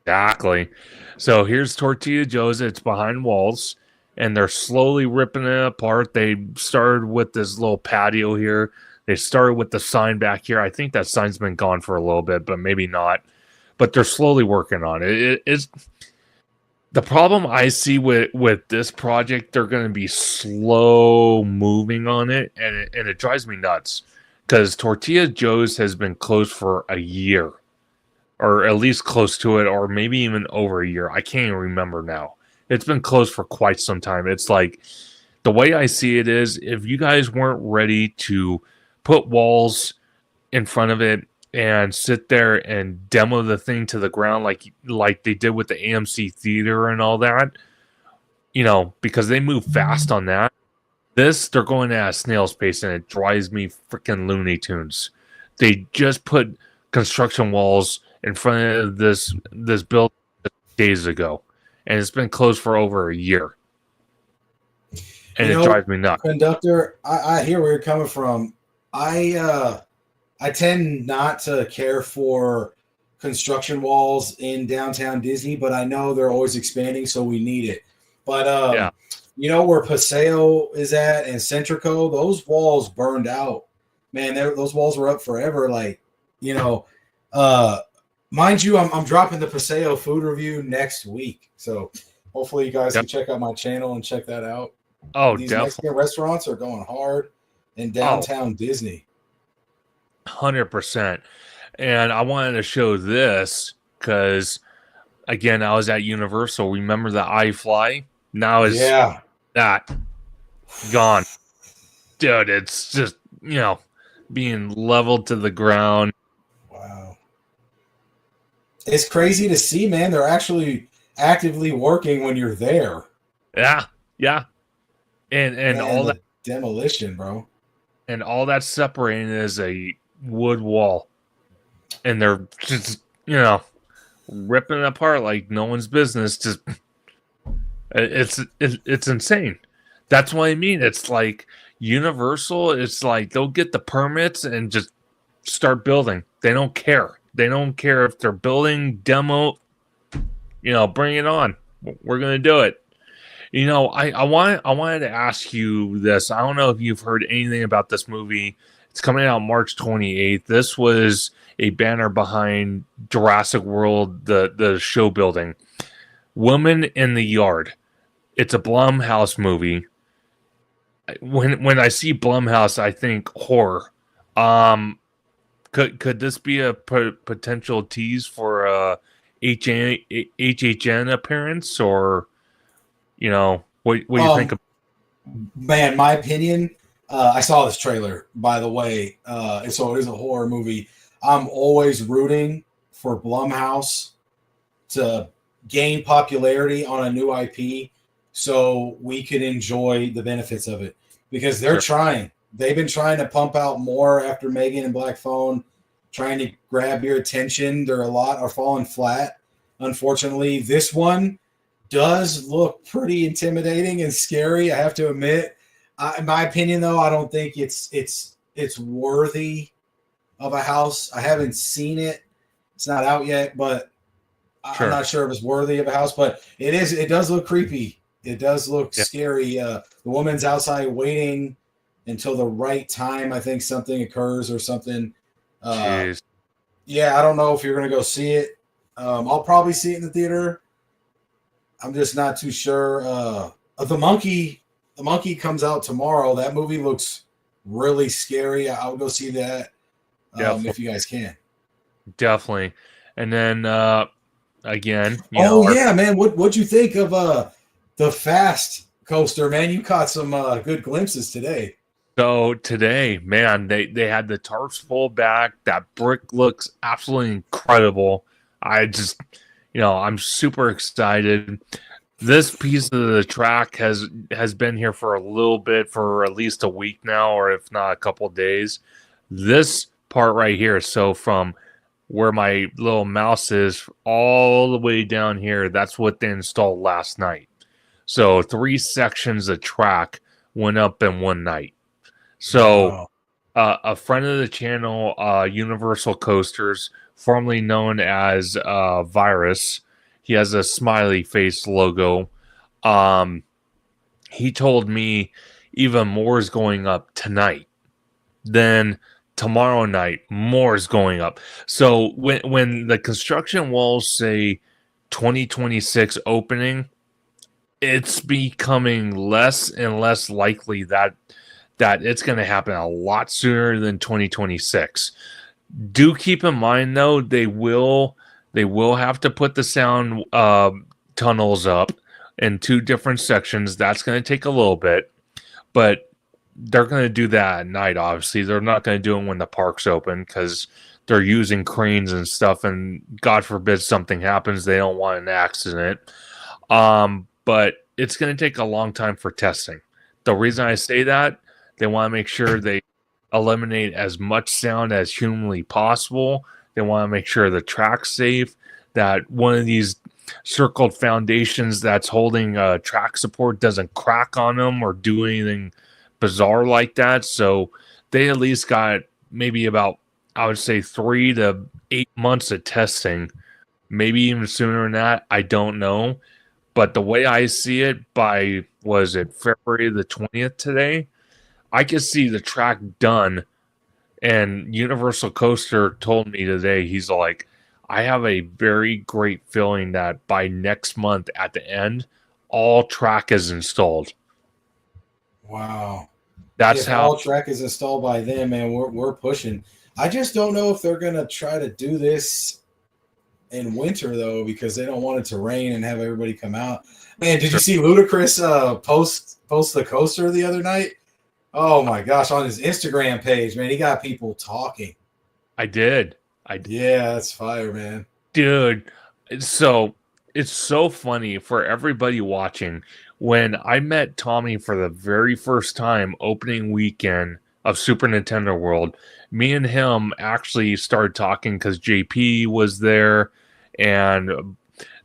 Exactly. So here's Tortilla Joe's. It's behind walls, and they're slowly ripping it apart. They started with this little patio here. They started with the sign back here. I think that sign's been gone for a little bit, but maybe not. But they're slowly working on it. It's the problem I see with this project. They're going to be slow moving on it, and it drives me nuts because Tortilla Joe's has been closed for a year, or at least close to it, or maybe even over a year. I can't even remember now. It's been closed for quite some time. It's like the way I see it is, if you guys weren't ready to put walls in front of it and sit there and demo the thing to the ground like they did with the AMC theater and all that, because they move fast on that. They're going at a snail's pace, and it drives me freaking Looney Tunes. They just put construction walls in front of this building days ago, and it's been closed for over a year. And it drives me nuts. Conductor, I hear where you're coming from. I tend not to care for construction walls in downtown Disney, but I know they're always expanding, so we need it. But where Paseo is at and Centrico, those walls burned out. Man, those walls were up forever. Like, mind you, I'm dropping the Paseo food review next week, so hopefully you guys can check out my channel and check that out. Oh, these definitely. Mexican restaurants are going hard in downtown Disney. 100%. And I wanted to show this because, again, I was at Universal. Remember the iFly? Now is that gone. Dude, it's just, being leveled to the ground. Wow. It's crazy to see, man. They're actually actively working when you're there. Yeah. And man, all that demolition, bro. And all that's separating is a wood wall. And they're just, ripping it apart like no one's business. Just it's insane. That's what I mean. It's like Universal, it's like they'll get the permits and just start building. They don't care. They don't care if they're building, demo, bring it on. We're going to do it. I wanted to ask you this. I don't know if you've heard anything about this movie. It's coming out March 28th. This was a banner behind Jurassic World, the show building. Woman in the Yard. It's a Blumhouse movie. When I see Blumhouse, I think horror. Could this be a potential tease for a HHN appearance, or what do you think of? Man, my opinion, I saw this trailer, by the way, and so it is a horror movie. I'm always rooting for Blumhouse to gain popularity on a new IP so we can enjoy the benefits of it. because they're trying. They've been trying to pump out more after Megan and Black Phone, trying to grab your attention. There are falling flat. Unfortunately, this one does look pretty intimidating and scary, I have to admit. In my opinion, though, I don't think it's worthy of a house. I haven't seen it. It's not out yet, but I'm not sure if it's worthy of a house. But it is. It does look creepy. It does look scary. The woman's outside waiting until the right time. I think something occurs or something. Yeah, I don't know if you're going to go see it. I'll probably see it in the theater. I'm just not too sure. The Monkey comes out tomorrow. That movie looks really scary. I'll go see that if you guys can. Definitely. And then again, man, what'd you think of the Fast coaster, man? You caught some good glimpses today. So today, man, they had the tarps pulled back. That brick looks absolutely incredible. I just, I'm super excited. This piece of the track has been here for a little bit, for at least a week now, or if not a couple of days. This part right here, so from where my little mouse is all the way down here, that's what they installed last night. So 3 sections of track went up in one night. So a friend of the channel, Universal Coasters, formerly known as Virus, he has a smiley face logo. He told me even more is going up tonight. Then tomorrow night, more is going up. So when the construction walls say 2026 opening, it's becoming less and less likely that it's going to happen a lot sooner than 2026. Do keep in mind, though, they will have to put the sound tunnels up in 2 different sections. That's going to take a little bit, but they're going to do that at night, obviously. They're not going to do it when the park's open because they're using cranes and stuff, and God forbid something happens. They don't want an accident. But it's going to take a long time for testing. The reason I say that, they want to make sure they eliminate as much sound as humanly possible. They want to make sure the track's safe, that one of these circled foundations that's holding track support doesn't crack on them or do anything bizarre like that. So they at least got maybe about, I would say, 3 to 8 months of testing, maybe even sooner than that. I don't know. But the way I see it, by, was it February the 20th today, I could see the track done. And Universal Coaster told me today, he's like, I have a very great feeling that by next month at the end, all track is installed. Wow. That's how all track is installed by them, man. We're pushing. I just don't know if they're gonna try to do this in winter though, because they don't want it to rain and have everybody come out. Man, did you see Ludacris post the coaster the other night? Oh my gosh, on his Instagram page, man, he got people talking. I did. Yeah, that's fire, man. Dude, so it's so funny for everybody watching. When I met Tommy for the very first time opening weekend of Super Nintendo World, me and him actually started talking because JP was there and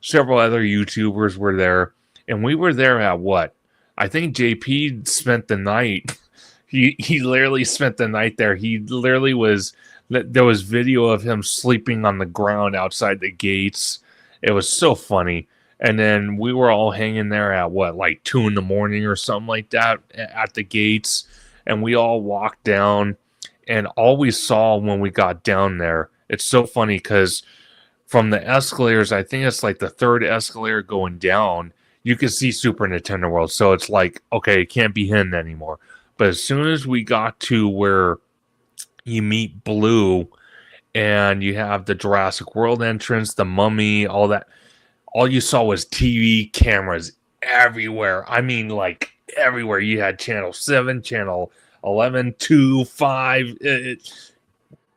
several other YouTubers were there. And we were there at what? I think JP spent the night. He literally spent the night there. He literally was, there was video of him sleeping on the ground outside the gates. It was so funny. And then we were all hanging there at what, like 2 a.m. or something like that at the gates. And we all walked down, and all we saw when we got down there, it's so funny because from the escalators, I think it's like the 3rd escalator going down, you can see Super Nintendo World. So it's like, okay, it can't be hidden anymore. But as soon as we got to where you meet Blue and you have the Jurassic World entrance, the Mummy, all that, all you saw was TV cameras everywhere. I mean, like everywhere. You had channel 7, channel 11, 2, 5,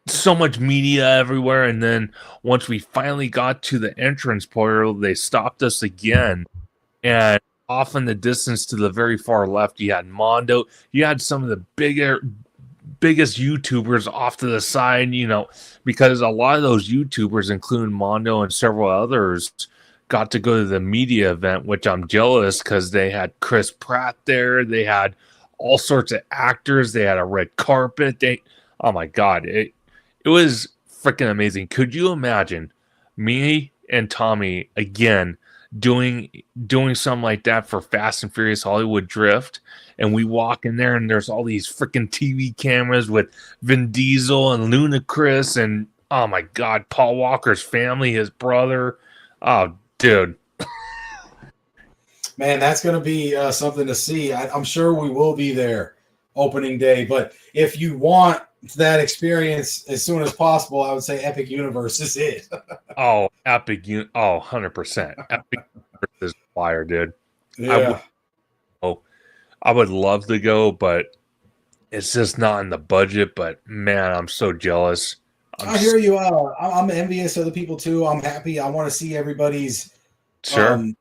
so much media everywhere. And then once we finally got to the entrance portal, they stopped us again. And off in the distance to the very far left, you had Mondo. You had some of the biggest YouTubers off to the side, because a lot of those YouTubers, including Mondo and several others, got to go to the media event, which I'm jealous because they had Chris Pratt there. They had all sorts of actors. They had a red carpet. Oh my God, it was freaking amazing. Could you imagine me and Tommy again doing something like that for Fast and Furious Hollywood Drift? And we walk in there and there's all these freaking TV cameras with Vin Diesel and Ludacris and, oh my God, Paul Walker's family, his brother. Oh, dude. Man, that's going to be something to see. I'm sure we will be there opening day. But if you want that experience as soon as possible, I would say Epic Universe is it. Oh, 100%. Epic Universe is fire, dude. Yeah. I would love to go, but it's just not in the budget. But man, I'm so jealous. I hear you. I'm envious of the people too. I'm happy. I want to see everybody's content.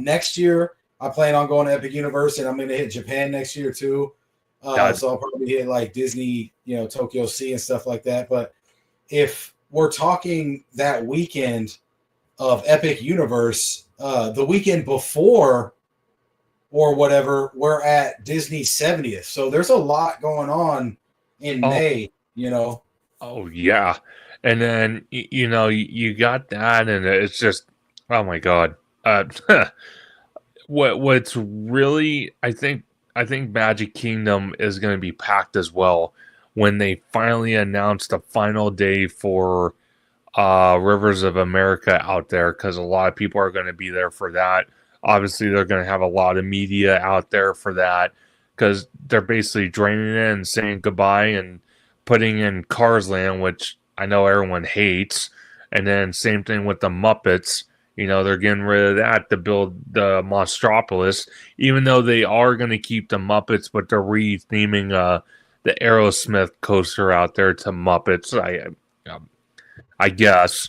Next year, I plan on going to Epic Universe, and I'm going to hit Japan next year too. So I'll probably hit like Disney, Tokyo Sea and stuff like that. But if we're talking that weekend of Epic Universe, the weekend before or whatever, we're at Disney's 70th. So there's a lot going on in May, Oh, yeah. And then, you got that, and it's just, oh my God. What's really, I think Magic Kingdom is going to be packed as well when they finally announce the final day for Rivers of America out there, because a lot of people are going to be there for that. Obviously, they're going to have a lot of media out there for that because they're basically draining it and saying goodbye and putting in Cars Land, which I know everyone hates. And then same thing with the Muppets. They're getting rid of that to build the Monstropolis, even though they are going to keep the Muppets, but they're re-theming the Aerosmith coaster out there to Muppets, I guess.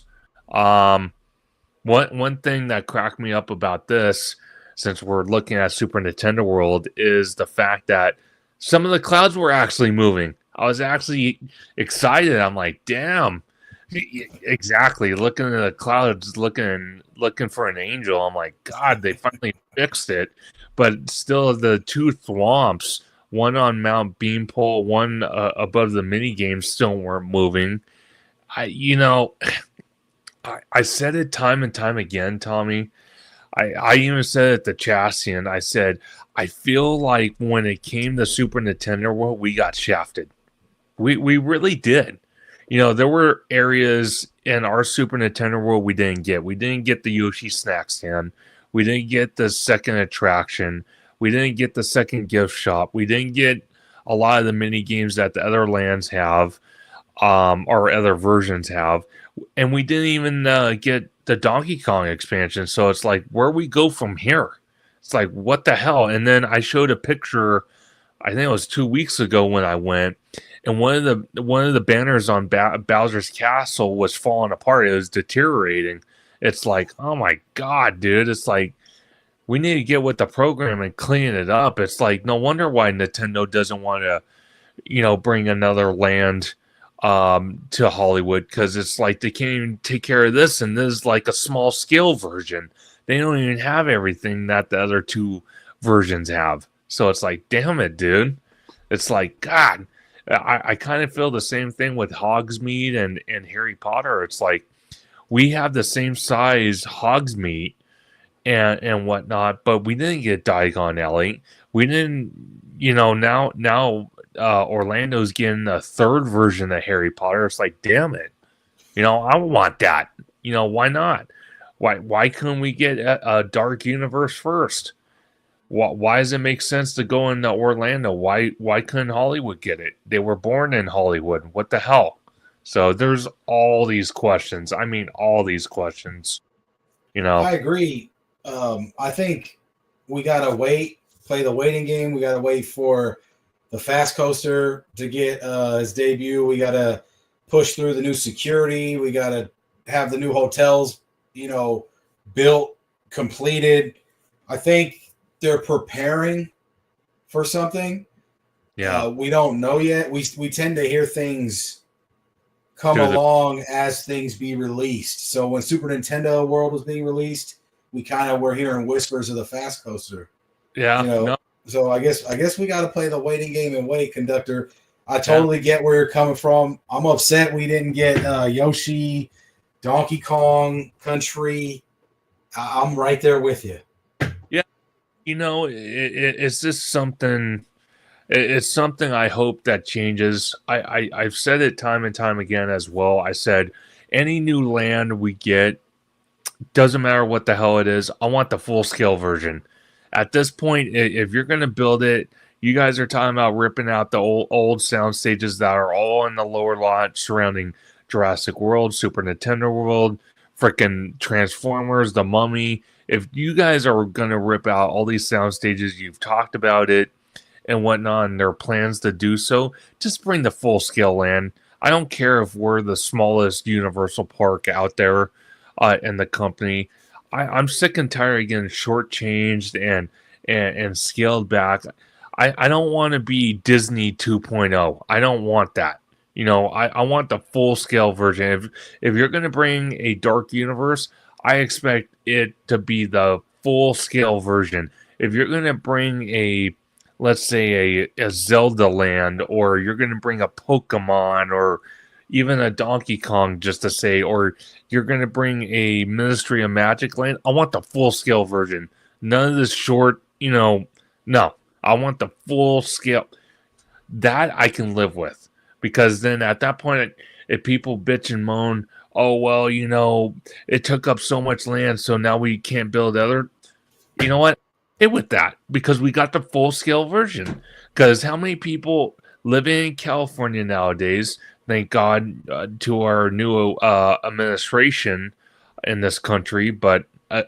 One thing that cracked me up about this, since we're looking at Super Nintendo World, is the fact that some of the clouds were actually moving. I was actually excited. I'm like, damn. Exactly. Looking at the clouds, looking for an angel. I'm like, God, they finally fixed it. But still, the two thwomps, one on Mount Beanpole, one above the mini games, still weren't moving. I said it time and time again, Tommy. I even said it to Chastian. I said, I feel like when it came to Super Nintendo World, we got shafted. We really did. There were areas in our Super Nintendo World we didn't get. We didn't get the Yoshi snack stand. We didn't get the second attraction. We didn't get the second gift shop. We didn't get a lot of the mini games that the other lands have, or other versions have. And we didn't even get the Donkey Kong expansion. So it's like, where we go from here? It's like, what the hell? And then I showed a picture, I think it was 2 weeks ago when I went, and one of the banners on Bowser's Castle was falling apart. It was deteriorating. It's like, oh my God, dude. It's like, we need to get with the program and clean it up. It's like, no wonder why Nintendo doesn't want to, bring another land to Hollywood, because it's like they can't even take care of this, and this is like a small scale version. They don't even have everything that the other two versions have. So it's like, damn it, dude. It's like, God, I kind of feel the same thing with Hogsmeade and Harry Potter. It's like, we have the same size Hogsmeade and whatnot, but we didn't get Diagon Alley. We didn't, now Orlando's getting a third version of Harry Potter. It's like, damn it. I want that. Why not? Why couldn't we get a Dark Universe first? Why does it make sense to go into Orlando? Why couldn't Hollywood get it? They were born in Hollywood. What the hell? So there's all these questions. I mean, all these questions. I agree. I think we gotta play the waiting game. We gotta wait for the Fast Coaster to get his debut. We gotta push through the new security. We gotta have the new hotels, built, completed. I think they're preparing for something. Yeah. We don't know yet. We tend to hear things come along as things be released. So when Super Nintendo World was being released, we kind of were hearing whispers of the Fast Coaster. Yeah. You know, No. so I guess we got to play the waiting game and wait, Conductor. I totally get where you're coming from. I'm upset we didn't get Yoshi, Donkey Kong Country. I'm right there with you. Yeah. You know, it's just something. It's something I hope that changes. I've said it time and time again as well. I said any new land we get, doesn't matter what the hell it is, I want the full scale version. At this point, if you're going to build it, you guys are talking about ripping out the old sound stages that are all in the lower lot surrounding Jurassic World, Super Nintendo World, freaking Transformers, The Mummy. If you guys are going to rip out all these sound stages, you've talked about it and whatnot, and there are plans to do so, just bring the full scale land. I don't care if we're the smallest Universal park out there in the company. I'm sick and tired of getting shortchanged and scaled back. I don't want to be Disney 2.0. I don't want that. You know, I want the full scale version. If you're going to bring a dark universe, I expect it to be the full scale version. If you're going to bring a, let's say a Zelda land, or you're going to bring a Pokemon, or even a Donkey Kong, just to say, or you're going to bring a Ministry of Magic land, I want the full scale version. None of this short, no. I want the full scale. That I can live with, because then at that point, if people bitch and moan, oh, well, it took up so much land, so now we can't build other, you know what? Hit with that, because we got the full scale version. Because how many people living in California nowadays, thank God to our new administration in this country, but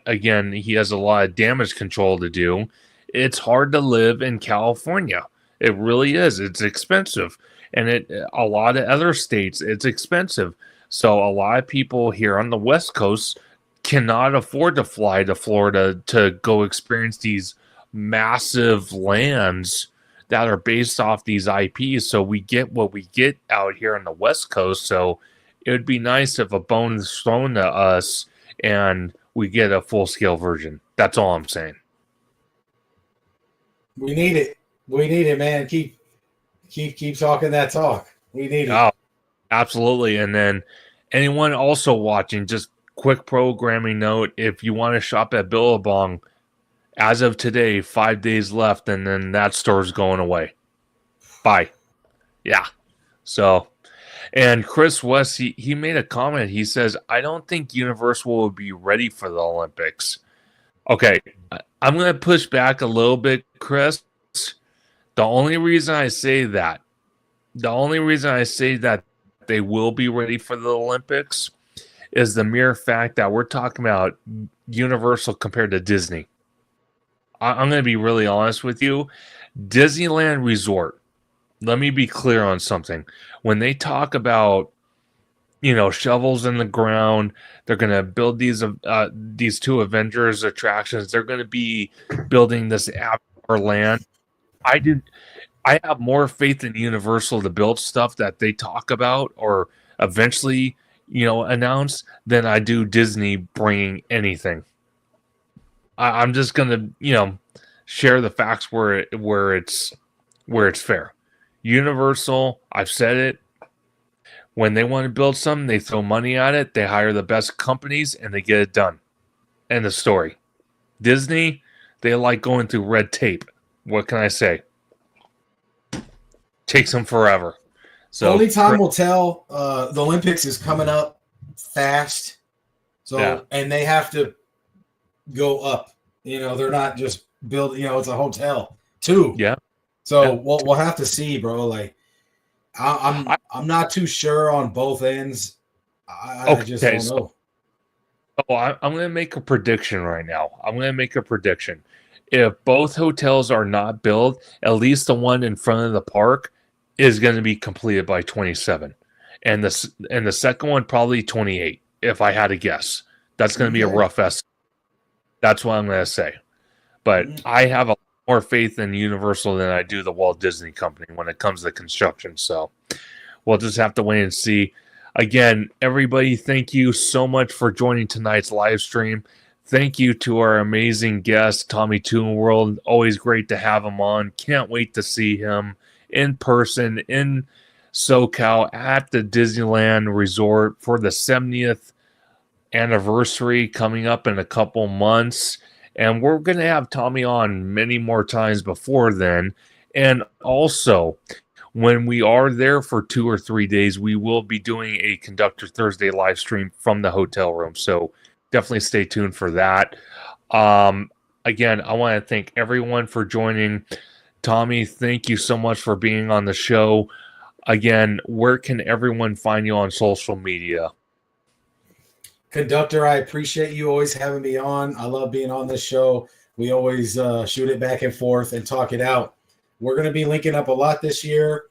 again, he has a lot of damage control to do. It's hard to live in California. It really is. It's expensive. And a lot of other states, it's expensive. So a lot of people here on the West Coast cannot afford to fly to Florida to go experience these massive lands that are based off these IPs. So we get what we get out here on the West Coast. So it would be nice if a bone is thrown to us and we get a full scale version. That's all I'm saying. We need it. We need it, man. Keep talking that talk. We need it. Oh, absolutely. And then anyone also watching, just quick programming note: if you want to shop at Billabong, as of today, 5 days left, and then that store's going away. Bye. Yeah. So, and Chris West, he made a comment. He says, I don't think Universal will be ready for the Olympics. Okay, I'm going to push back a little bit, Chris. The only reason I say that they will be ready for the Olympics is the mere fact that we're talking about Universal compared to Disney. I'm going to be really honest with you. Disneyland Resort, let me be clear on something. When they talk about, shovels in the ground, they're going to build these two Avengers attractions. They're going to be building this Avatar land. I have more faith in Universal to build stuff that they talk about or eventually, announce than I do Disney bringing anything. I'm just going to, share the facts where it's fair. Universal, I've said it. When they want to build something, they throw money at it. They hire the best companies and they get it done. End of story. Disney, they like going through red tape. What can I say? Takes them forever. So only time will tell. The Olympics is coming up fast. So yeah. And they have to go up. They're not just building, it's a hotel too. Yeah. So yeah. we'll have to see, bro. Like I'm not too sure on both ends. I just don't know. I'm going to make a prediction right now. If both hotels are not built, at least the one in front of the park is going to be completed by 27, and the second one probably 28. If I had to guess, that's going to be a rough estimate. That's what I'm going to say. but I have a more faith in Universal than I do the Walt Disney Company when it comes to construction. So we'll just have to wait and see. Again, everybody, thank you so much for joining tonight's live stream. Thank you to our amazing guest, TommyToonWorld. Always great to have him on. Can't wait to see him in person in SoCal at the Disneyland Resort for the 70th anniversary coming up in a couple months. And we're going to have Tommy on many more times before then. And also, when we are there for 2 or 3 days, we will be doing a Conductor Thursday live stream from the hotel room. So definitely stay tuned for that. Again, I want to thank everyone for joining. Tommy, thank you so much for being on the show. Again, where can everyone find you on social media? Conductor, I appreciate you always having me on. I love being on this show. We always shoot it back and forth and talk it out. We're going to be linking up a lot this year,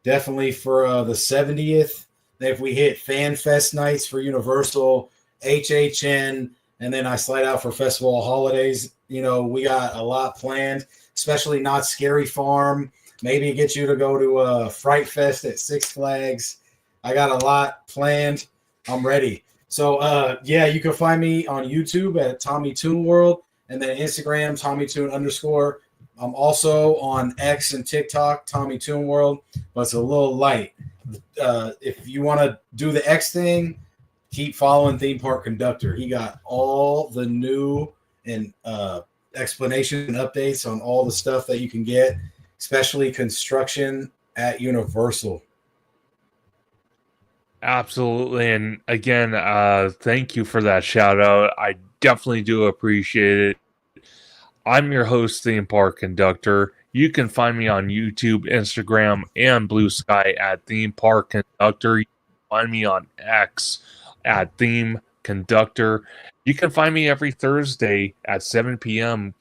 definitely for the 70th. If we hit Fan Fest nights for Universal, HHN, and then I slide out for Festival of Holidays, we got a lot planned, especially Not Scary Farm. Maybe get you to go to Fright Fest at Six Flags. I got a lot planned. I'm ready. So, you can find me on YouTube at TommyToonWorld and then Instagram, TommyToon_. I'm also on X and TikTok, TommyToonWorld, but it's a little light. If you want to do the X thing, keep following Theme Park Conductor. He got all the new and explanation and updates on all the stuff that you can get, especially construction at Universal. Absolutely. And again, thank you for that shout out. I definitely do appreciate it. I'm your host, Theme Park Conductor. You can find me on YouTube, Instagram, and Bluesky at Theme Park Conductor. You can find me on X at Theme Conductor. You can find me every Thursday at 7 p.m.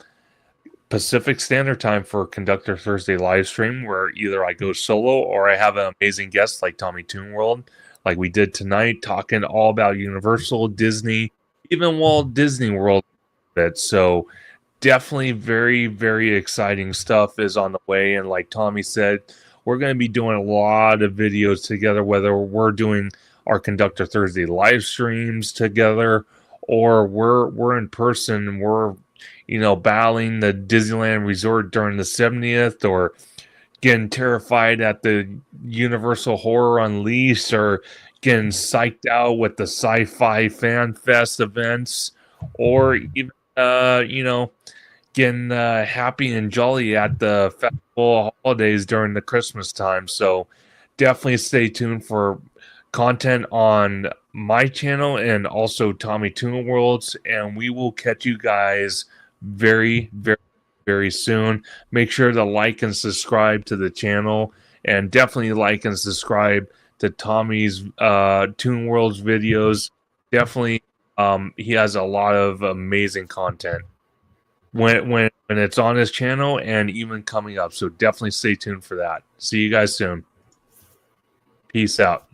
Pacific Standard Time for Conductor Thursday Livestream, where either I go solo or I have an amazing guest like TommyToonWorld, like we did tonight, talking all about Universal, Disney, even Walt Disney World. So definitely very, very exciting stuff is on the way. And like Tommy said, we're going to be doing a lot of videos together, whether we're doing our Conductor Thursday live streams together or we're in person, we're battling the Disneyland Resort during the 70th, or getting terrified at the Universal Horror Unleashed, or getting psyched out with the Sci-Fi Fan Fest events, or even getting happy and jolly at the festival holidays during the Christmas time. So definitely stay tuned for content on my channel and also TommyToonWorld's, and we will catch you guys very, very, very soon. Make sure to like and subscribe to the channel, and definitely like and subscribe to Tommy's ToonWorld's videos. Definitely, he has a lot of amazing content when it's on his channel and even coming up. So definitely stay tuned for that. See you guys soon. Peace out.